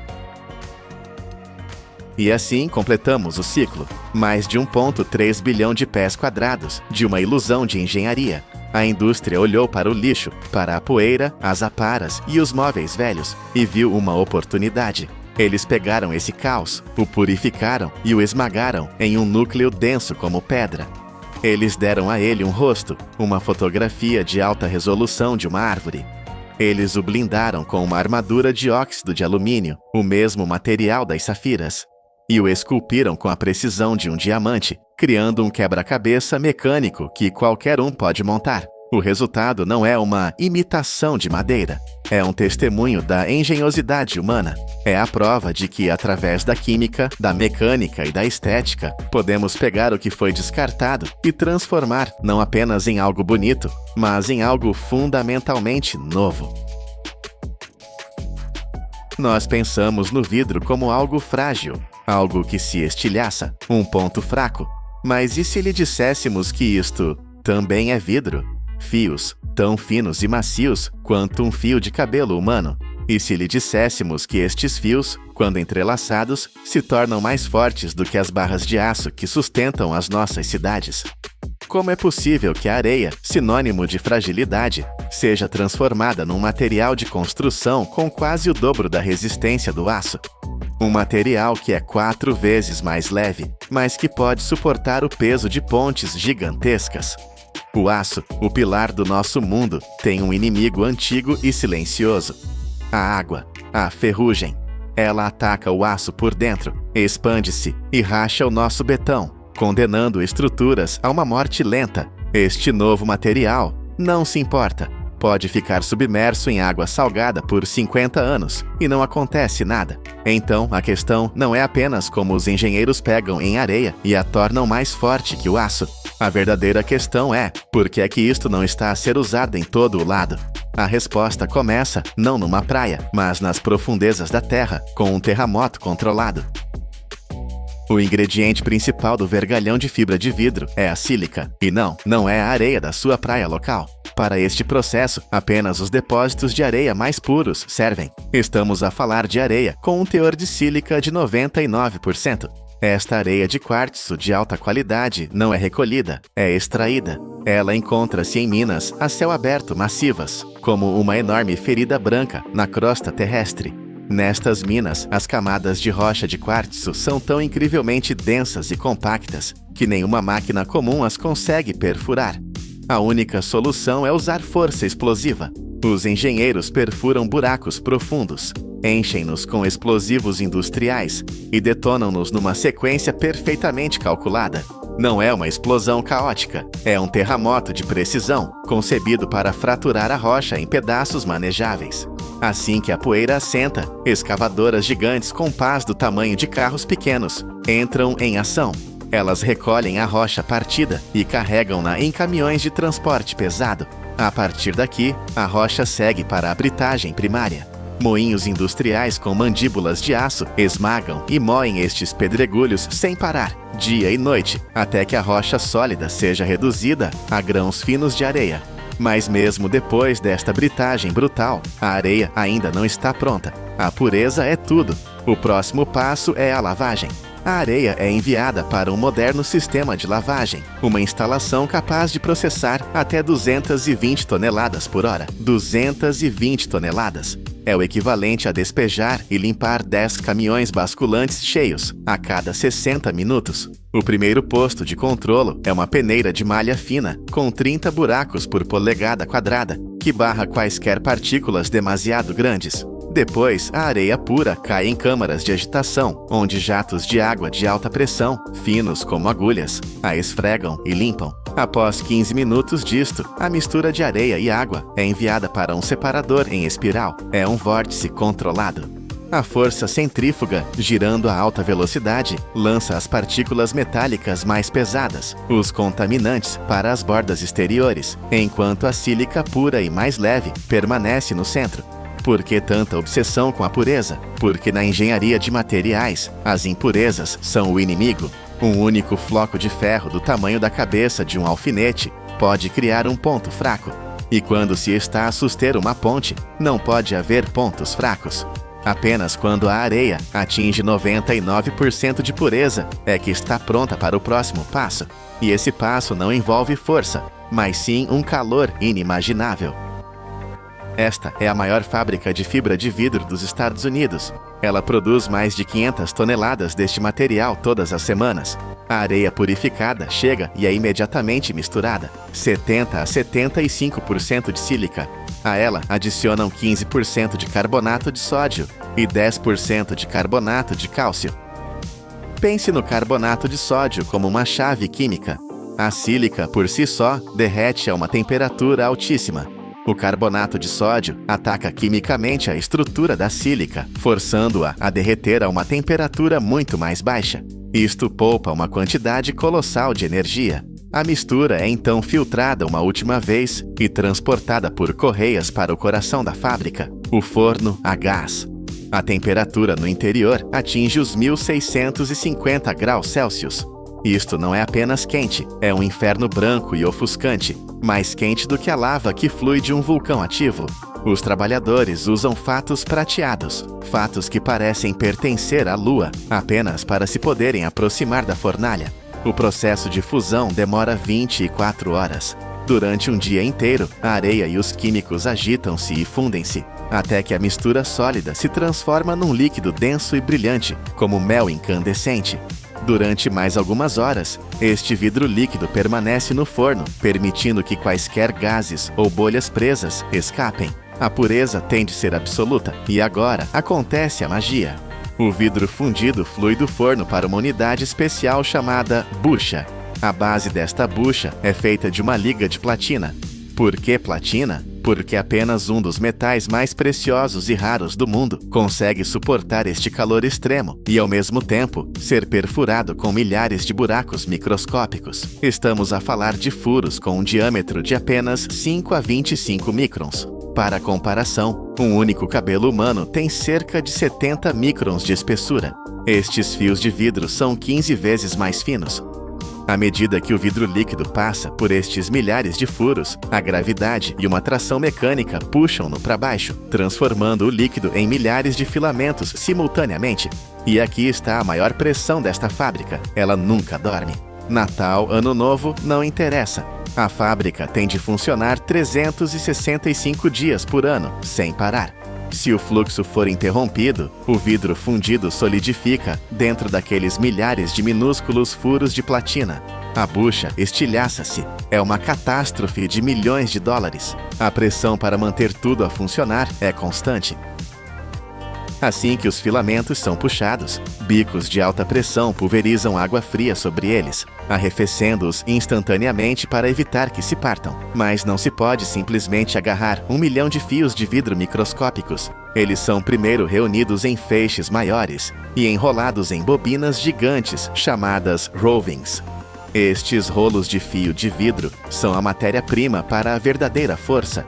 E assim completamos o ciclo. Mais de 1,3 bilhão de pés quadrados de uma ilusão de engenharia. A indústria olhou para o lixo, para a poeira, as aparas e os móveis velhos e viu uma oportunidade. Eles pegaram esse caos, o purificaram e o esmagaram em um núcleo denso como pedra. Eles deram a ele um rosto, uma fotografia de alta resolução de uma árvore. Eles o blindaram com uma armadura de óxido de alumínio, o mesmo material das safiras. E o esculpiram com a precisão de um diamante, criando um quebra-cabeça mecânico que qualquer um pode montar. O resultado não é uma imitação de madeira. É um testemunho da engenhosidade humana. É a prova de que, através da química, da mecânica e da estética, podemos pegar o que foi descartado e transformar não apenas em algo bonito, mas em algo fundamentalmente novo. Nós pensamos no vidro como algo frágil, algo que se estilhaça, um ponto fraco. Mas e se lhe disséssemos que isto também é vidro? Fios, tão finos e macios quanto um fio de cabelo humano. E se lhe disséssemos que estes fios, quando entrelaçados, se tornam mais fortes do que as barras de aço que sustentam as nossas cidades? Como é possível que a areia, sinônimo de fragilidade, seja transformada num material de construção com quase o dobro da resistência do aço? Um material que é 4 vezes mais leve, mas que pode suportar o peso de pontes gigantescas. O aço, o pilar do nosso mundo, tem um inimigo antigo e silencioso: a água, a ferrugem. Ela ataca o aço por dentro, expande-se e racha o nosso betão, condenando estruturas a uma morte lenta. Este novo material não se importa. Pode ficar submerso em água salgada por 50 anos e não acontece nada. Então, a questão não é apenas como os engenheiros pegam em areia e a tornam mais forte que o aço. A verdadeira questão é: por que é que isto não está a ser usado em todo o lado? A resposta começa não numa praia, mas nas profundezas da Terra, com um terremoto controlado. O ingrediente principal do vergalhão de fibra de vidro é a sílica, e não é a areia da sua praia local. Para este processo, apenas os depósitos de areia mais puros servem. Estamos a falar de areia com um teor de sílica de 99%. Esta areia de quartzo de alta qualidade não é recolhida, é extraída. Ela encontra-se em minas a céu aberto massivas, como uma enorme ferida branca na crosta terrestre. Nestas minas, as camadas de rocha de quartzo são tão incrivelmente densas e compactas que nenhuma máquina comum as consegue perfurar. A única solução é usar força explosiva. Os engenheiros perfuram buracos profundos, enchem-nos com explosivos industriais e detonam-nos numa sequência perfeitamente calculada. Não é uma explosão caótica, é um terremoto de precisão, concebido para fraturar a rocha em pedaços manejáveis. Assim que a poeira assenta, escavadoras gigantes com pás do tamanho de carros pequenos entram em ação. Elas recolhem a rocha partida e carregam-na em caminhões de transporte pesado. A partir daqui, a rocha segue para a britagem primária. Moinhos industriais com mandíbulas de aço esmagam e moem estes pedregulhos sem parar, dia e noite, até que a rocha sólida seja reduzida a grãos finos de areia. Mas mesmo depois desta britagem brutal, a areia ainda não está pronta. A pureza é tudo. O próximo passo é a lavagem. A areia é enviada para um moderno sistema de lavagem, uma instalação capaz de processar até 220 toneladas por hora. 220 toneladas. É o equivalente a despejar e limpar 10 caminhões basculantes cheios a cada 60 minutos. O primeiro posto de controlo é uma peneira de malha fina, com 30 buracos por polegada quadrada, que barra quaisquer partículas demasiado grandes. Depois, a areia pura cai em câmaras de agitação, onde jatos de água de alta pressão, finos como agulhas, a esfregam e limpam. Após 15 minutos disto, a mistura de areia e água é enviada para um separador em espiral. É um vórtice controlado. A força centrífuga, girando a alta velocidade, lança as partículas metálicas mais pesadas, os contaminantes, para as bordas exteriores, enquanto a sílica pura e mais leve permanece no centro. Por que tanta obsessão com a pureza? Porque na engenharia de materiais, as impurezas são o inimigo. Um único floco de ferro do tamanho da cabeça de um alfinete pode criar um ponto fraco. E quando se está a suster uma ponte, não pode haver pontos fracos. Apenas quando a areia atinge 99% de pureza é que está pronta para o próximo passo. E esse passo não envolve força, mas sim um calor inimaginável. Esta é a maior fábrica de fibra de vidro dos Estados Unidos. Ela produz mais de 500 toneladas deste material todas as semanas. A areia purificada chega e é imediatamente misturada. 70 a 75% de sílica. A ela adicionam 15% de carbonato de sódio e 10% de carbonato de cálcio. Pense no carbonato de sódio como uma chave química. A sílica, por si só, derrete a uma temperatura altíssima. O carbonato de sódio ataca quimicamente a estrutura da sílica, forçando-a a derreter a uma temperatura muito mais baixa. Isto poupa uma quantidade colossal de energia. A mistura é então filtrada uma última vez e transportada por correias para o coração da fábrica, o forno a gás. A temperatura no interior atinge os 1650 graus Celsius. Isto não é apenas quente, é um inferno branco e ofuscante, mais quente do que a lava que flui de um vulcão ativo. Os trabalhadores usam fatos prateados, fatos que parecem pertencer à Lua, apenas para se poderem aproximar da fornalha. O processo de fusão demora 24 horas. Durante um dia inteiro, a areia e os químicos agitam-se e fundem-se, até que a mistura sólida se transforma num líquido denso e brilhante, como mel incandescente. Durante mais algumas horas, este vidro líquido permanece no forno, permitindo que quaisquer gases ou bolhas presas escapem. A pureza tem de ser absoluta, e agora acontece a magia. O vidro fundido flui do forno para uma unidade especial chamada bucha. A base desta bucha é feita de uma liga de platina. Por que platina? Porque apenas um dos metais mais preciosos e raros do mundo consegue suportar este calor extremo e, ao mesmo tempo, ser perfurado com milhares de buracos microscópicos. Estamos a falar de furos com um diâmetro de apenas 5 a 25 microns. Para comparação, um único cabelo humano tem cerca de 70 microns de espessura. Estes fios de vidro são 15 vezes mais finos. À medida que o vidro líquido passa por estes milhares de furos, a gravidade e uma tração mecânica puxam-no para baixo, transformando o líquido em milhares de filamentos simultaneamente. E aqui está a maior pressão desta fábrica. Ela nunca dorme. Natal, Ano Novo, não interessa. A fábrica tem de funcionar 365 dias por ano, sem parar. Se o fluxo for interrompido, o vidro fundido solidifica dentro daqueles milhares de minúsculos furos de platina. A bucha estilhaça-se. É uma catástrofe de milhões de dólares. A pressão para manter tudo a funcionar é constante. Assim que os filamentos são puxados, bicos de alta pressão pulverizam água fria sobre eles, arrefecendo-os instantaneamente para evitar que se partam. Mas não se pode simplesmente agarrar 1 milhão de fios de vidro microscópicos. Eles são primeiro reunidos em feixes maiores e enrolados em bobinas gigantes chamadas rovings. Estes rolos de fio de vidro são a matéria-prima para a verdadeira força.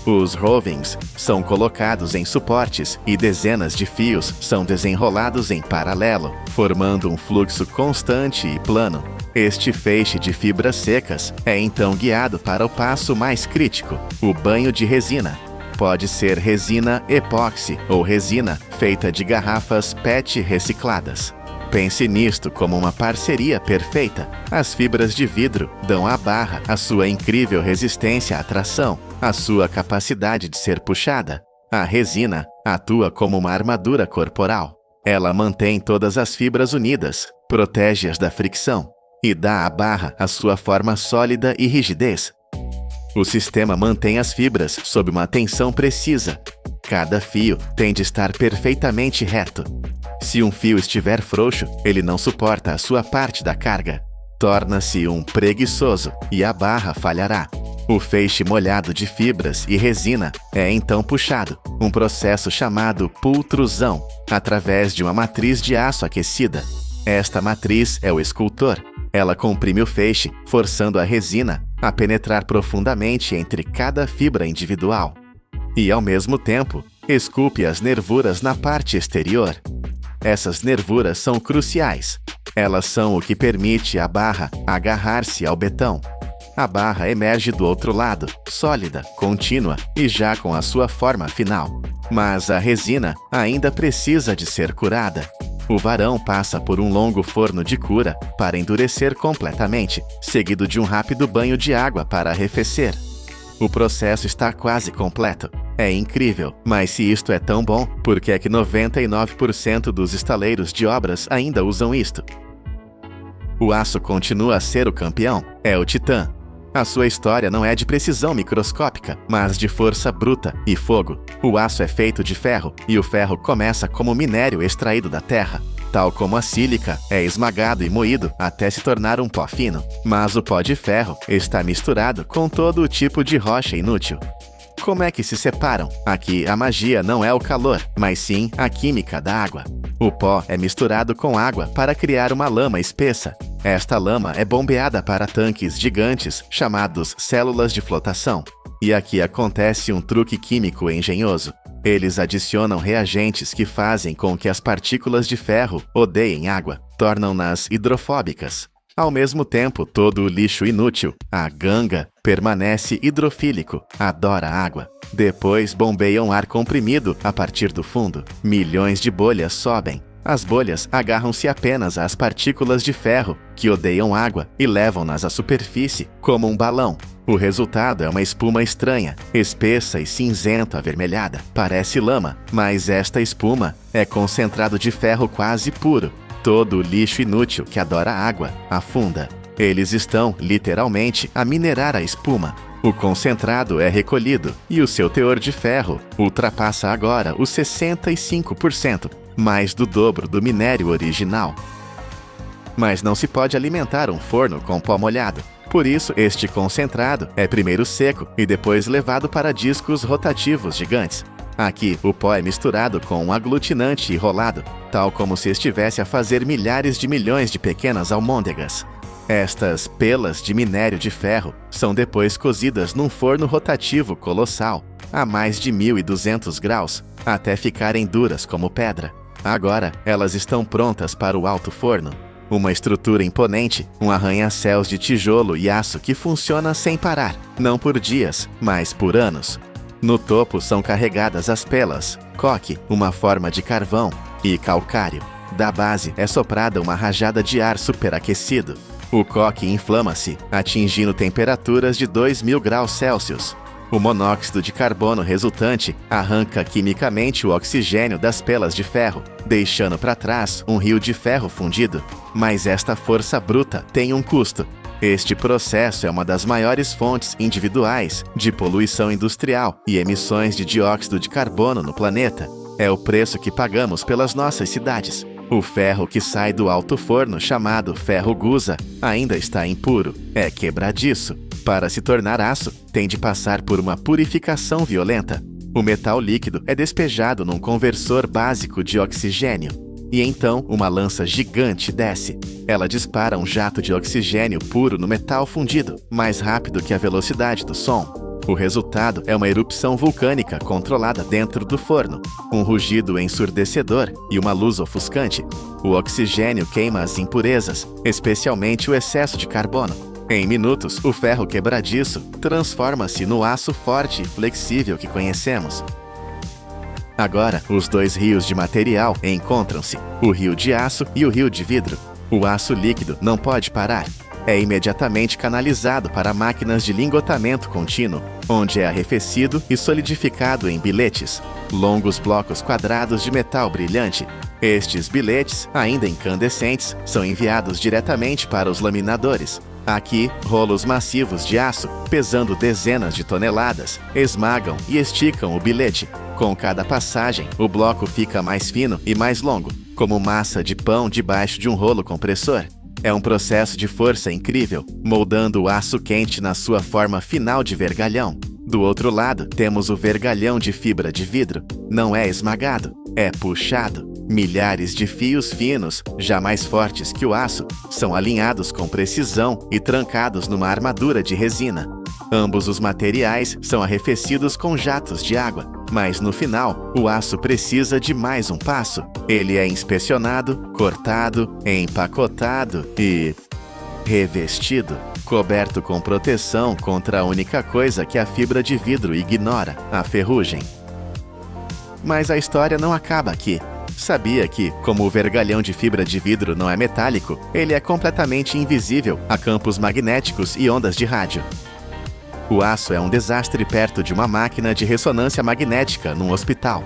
Os rovings são colocados em suportes e dezenas de fios são desenrolados em paralelo, formando um fluxo constante e plano. Este feixe de fibras secas é então guiado para o passo mais crítico, o banho de resina. Pode ser resina epóxi ou resina feita de garrafas PET recicladas. Pense nisto como uma parceria perfeita. As fibras de vidro dão à barra a sua incrível resistência à tração, a sua capacidade de ser puxada. A resina atua como uma armadura corporal. Ela mantém todas as fibras unidas, protege-as da fricção e dá à barra a sua forma sólida e rigidez. O sistema mantém as fibras sob uma tensão precisa. Cada fio tem de estar perfeitamente reto. Se um fio estiver frouxo, ele não suporta a sua parte da carga. Torna-se um preguiçoso e a barra falhará. O feixe molhado de fibras e resina é então puxado, um processo chamado pultrusão, através de uma matriz de aço aquecida. Esta matriz é o escultor. Ela comprime o feixe, forçando a resina a penetrar profundamente entre cada fibra individual. E, ao mesmo tempo, esculpe as nervuras na parte exterior. Essas nervuras são cruciais. Elas são o que permite a barra agarrar-se ao betão. A barra emerge do outro lado, sólida, contínua e já com a sua forma final. Mas a resina ainda precisa de ser curada. O varão passa por um longo forno de cura para endurecer completamente, seguido de um rápido banho de água para arrefecer. O processo está quase completo. É incrível, mas se isto é tão bom, por que é que 99% dos estaleiros de obras ainda usam isto? O aço continua a ser o campeão, é o titã. A sua história não é de precisão microscópica, mas de força bruta e fogo. O aço é feito de ferro, e o ferro começa como minério extraído da terra. Tal como a sílica, é esmagado e moído até se tornar um pó fino. Mas o pó de ferro está misturado com todo o tipo de rocha inútil. Como é que se separam? Aqui a magia não é o calor, mas sim a química da água. O pó é misturado com água para criar uma lama espessa. Esta lama é bombeada para tanques gigantes chamados células de flotação. E aqui acontece um truque químico engenhoso. Eles adicionam reagentes que fazem com que as partículas de ferro odeiem água, tornam-nas hidrofóbicas. Ao mesmo tempo, todo o lixo inútil, a ganga, permanece hidrofílico, adora água. Depois bombeiam ar comprimido a partir do fundo. Milhões de bolhas sobem. As bolhas agarram-se apenas às partículas de ferro, que odeiam água, e levam-nas à superfície, como um balão. O resultado é uma espuma estranha, espessa e cinzento-avermelhada. Parece lama, mas esta espuma é concentrado de ferro quase puro. Todo o lixo inútil que adora água afunda. Eles estão, literalmente, a minerar a espuma. O concentrado é recolhido e o seu teor de ferro ultrapassa agora os 65%, mais do dobro do minério original. Mas não se pode alimentar um forno com pó molhado. Por isso, este concentrado é primeiro seco e depois levado para discos rotativos gigantes. Aqui, o pó é misturado com um aglutinante e rolado, tal como se estivesse a fazer milhares de milhões de pequenas almôndegas. Estas pelas de minério de ferro são depois cozidas num forno rotativo colossal, a mais de 1.200 graus, até ficarem duras como pedra. Agora, elas estão prontas para o alto forno. Uma estrutura imponente, um arranha-céus de tijolo e aço que funciona sem parar, não por dias, mas por anos. No topo são carregadas as pelas, coque, uma forma de carvão, e calcário. Da base é soprada uma rajada de ar superaquecido. O coque inflama-se, atingindo temperaturas de 2.000 graus Celsius. O monóxido de carbono resultante arranca quimicamente o oxigênio das pelas de ferro, deixando para trás um rio de ferro fundido. Mas esta força bruta tem um custo. Este processo é uma das maiores fontes individuais de poluição industrial e emissões de dióxido de carbono no planeta. É o preço que pagamos pelas nossas cidades. O ferro que sai do alto forno, chamado ferro gusa, ainda está impuro, é quebradiço. Para se tornar aço, tem de passar por uma purificação violenta. O metal líquido é despejado num conversor básico de oxigênio. E então, uma lança gigante desce. Ela dispara um jato de oxigênio puro no metal fundido, mais rápido que a velocidade do som. O resultado é uma erupção vulcânica controlada dentro do forno, um rugido ensurdecedor e uma luz ofuscante. O oxigênio queima as impurezas, especialmente o excesso de carbono. Em minutos, o ferro quebradiço transforma-se no aço forte e flexível que conhecemos. Agora, os dois rios de material encontram-se, o rio de aço e o rio de vidro. O aço líquido não pode parar. É imediatamente canalizado para máquinas de lingotamento contínuo, onde é arrefecido e solidificado em biletes, longos blocos quadrados de metal brilhante. Estes biletes, ainda incandescentes, são enviados diretamente para os laminadores. Aqui, rolos massivos de aço, pesando dezenas de toneladas, esmagam e esticam o bilhete. Com cada passagem, o bloco fica mais fino e mais longo, como massa de pão debaixo de um rolo compressor. É um processo de força incrível, moldando o aço quente na sua forma final de vergalhão. Do outro lado, temos o vergalhão de fibra de vidro. Não é esmagado, é puxado. Milhares de fios finos, já mais fortes que o aço, são alinhados com precisão e trancados numa armadura de resina. Ambos os materiais são arrefecidos com jatos de água. Mas no final, o aço precisa de mais um passo. Ele é inspecionado, cortado, empacotado e revestido, coberto com proteção contra a única coisa que a fibra de vidro ignora, a ferrugem. Mas a história não acaba aqui. Sabia que, como o vergalhão de fibra de vidro não é metálico, ele é completamente invisível a campos magnéticos e ondas de rádio. O aço é um desastre perto de uma máquina de ressonância magnética num hospital.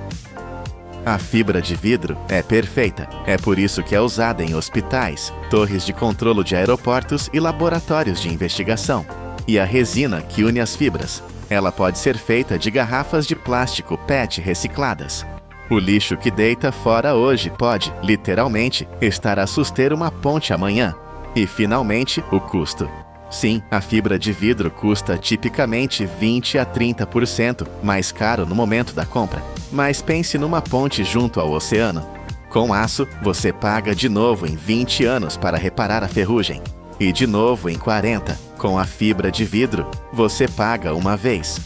A fibra de vidro é perfeita, é por isso que é usada em hospitais, torres de controlo de aeroportos e laboratórios de investigação. E a resina que une as fibras, ela pode ser feita de garrafas de plástico PET recicladas. O lixo que deita fora hoje pode, literalmente, estar a suster uma ponte amanhã. E, finalmente, o custo. Sim, a fibra de vidro custa tipicamente 20 a 30% mais caro no momento da compra. Mas pense numa ponte junto ao oceano. Com aço, você paga de novo em 20 anos para reparar a ferrugem. E de novo em 40. Com a fibra de vidro, você paga uma vez.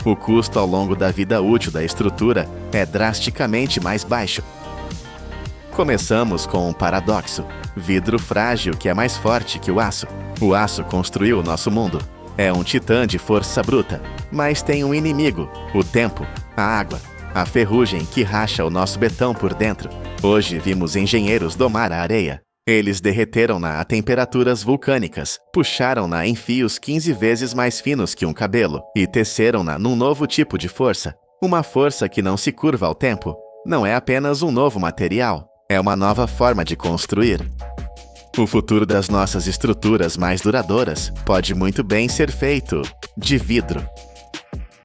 O custo ao longo da vida útil da estrutura é drasticamente mais baixo. Começamos com um paradoxo. Vidro frágil que é mais forte que o aço. O aço construiu o nosso mundo. É um titã de força bruta. Mas tem um inimigo, o tempo, a água, a ferrugem que racha o nosso betão por dentro. Hoje vimos engenheiros domar a areia. Eles derreteram-na a temperaturas vulcânicas, puxaram-na em fios 15 vezes mais finos que um cabelo e teceram-na num novo tipo de força. Uma força que não se curva ao tempo. Não é apenas um novo material, é uma nova forma de construir. O futuro das nossas estruturas mais duradouras pode muito bem ser feito de vidro.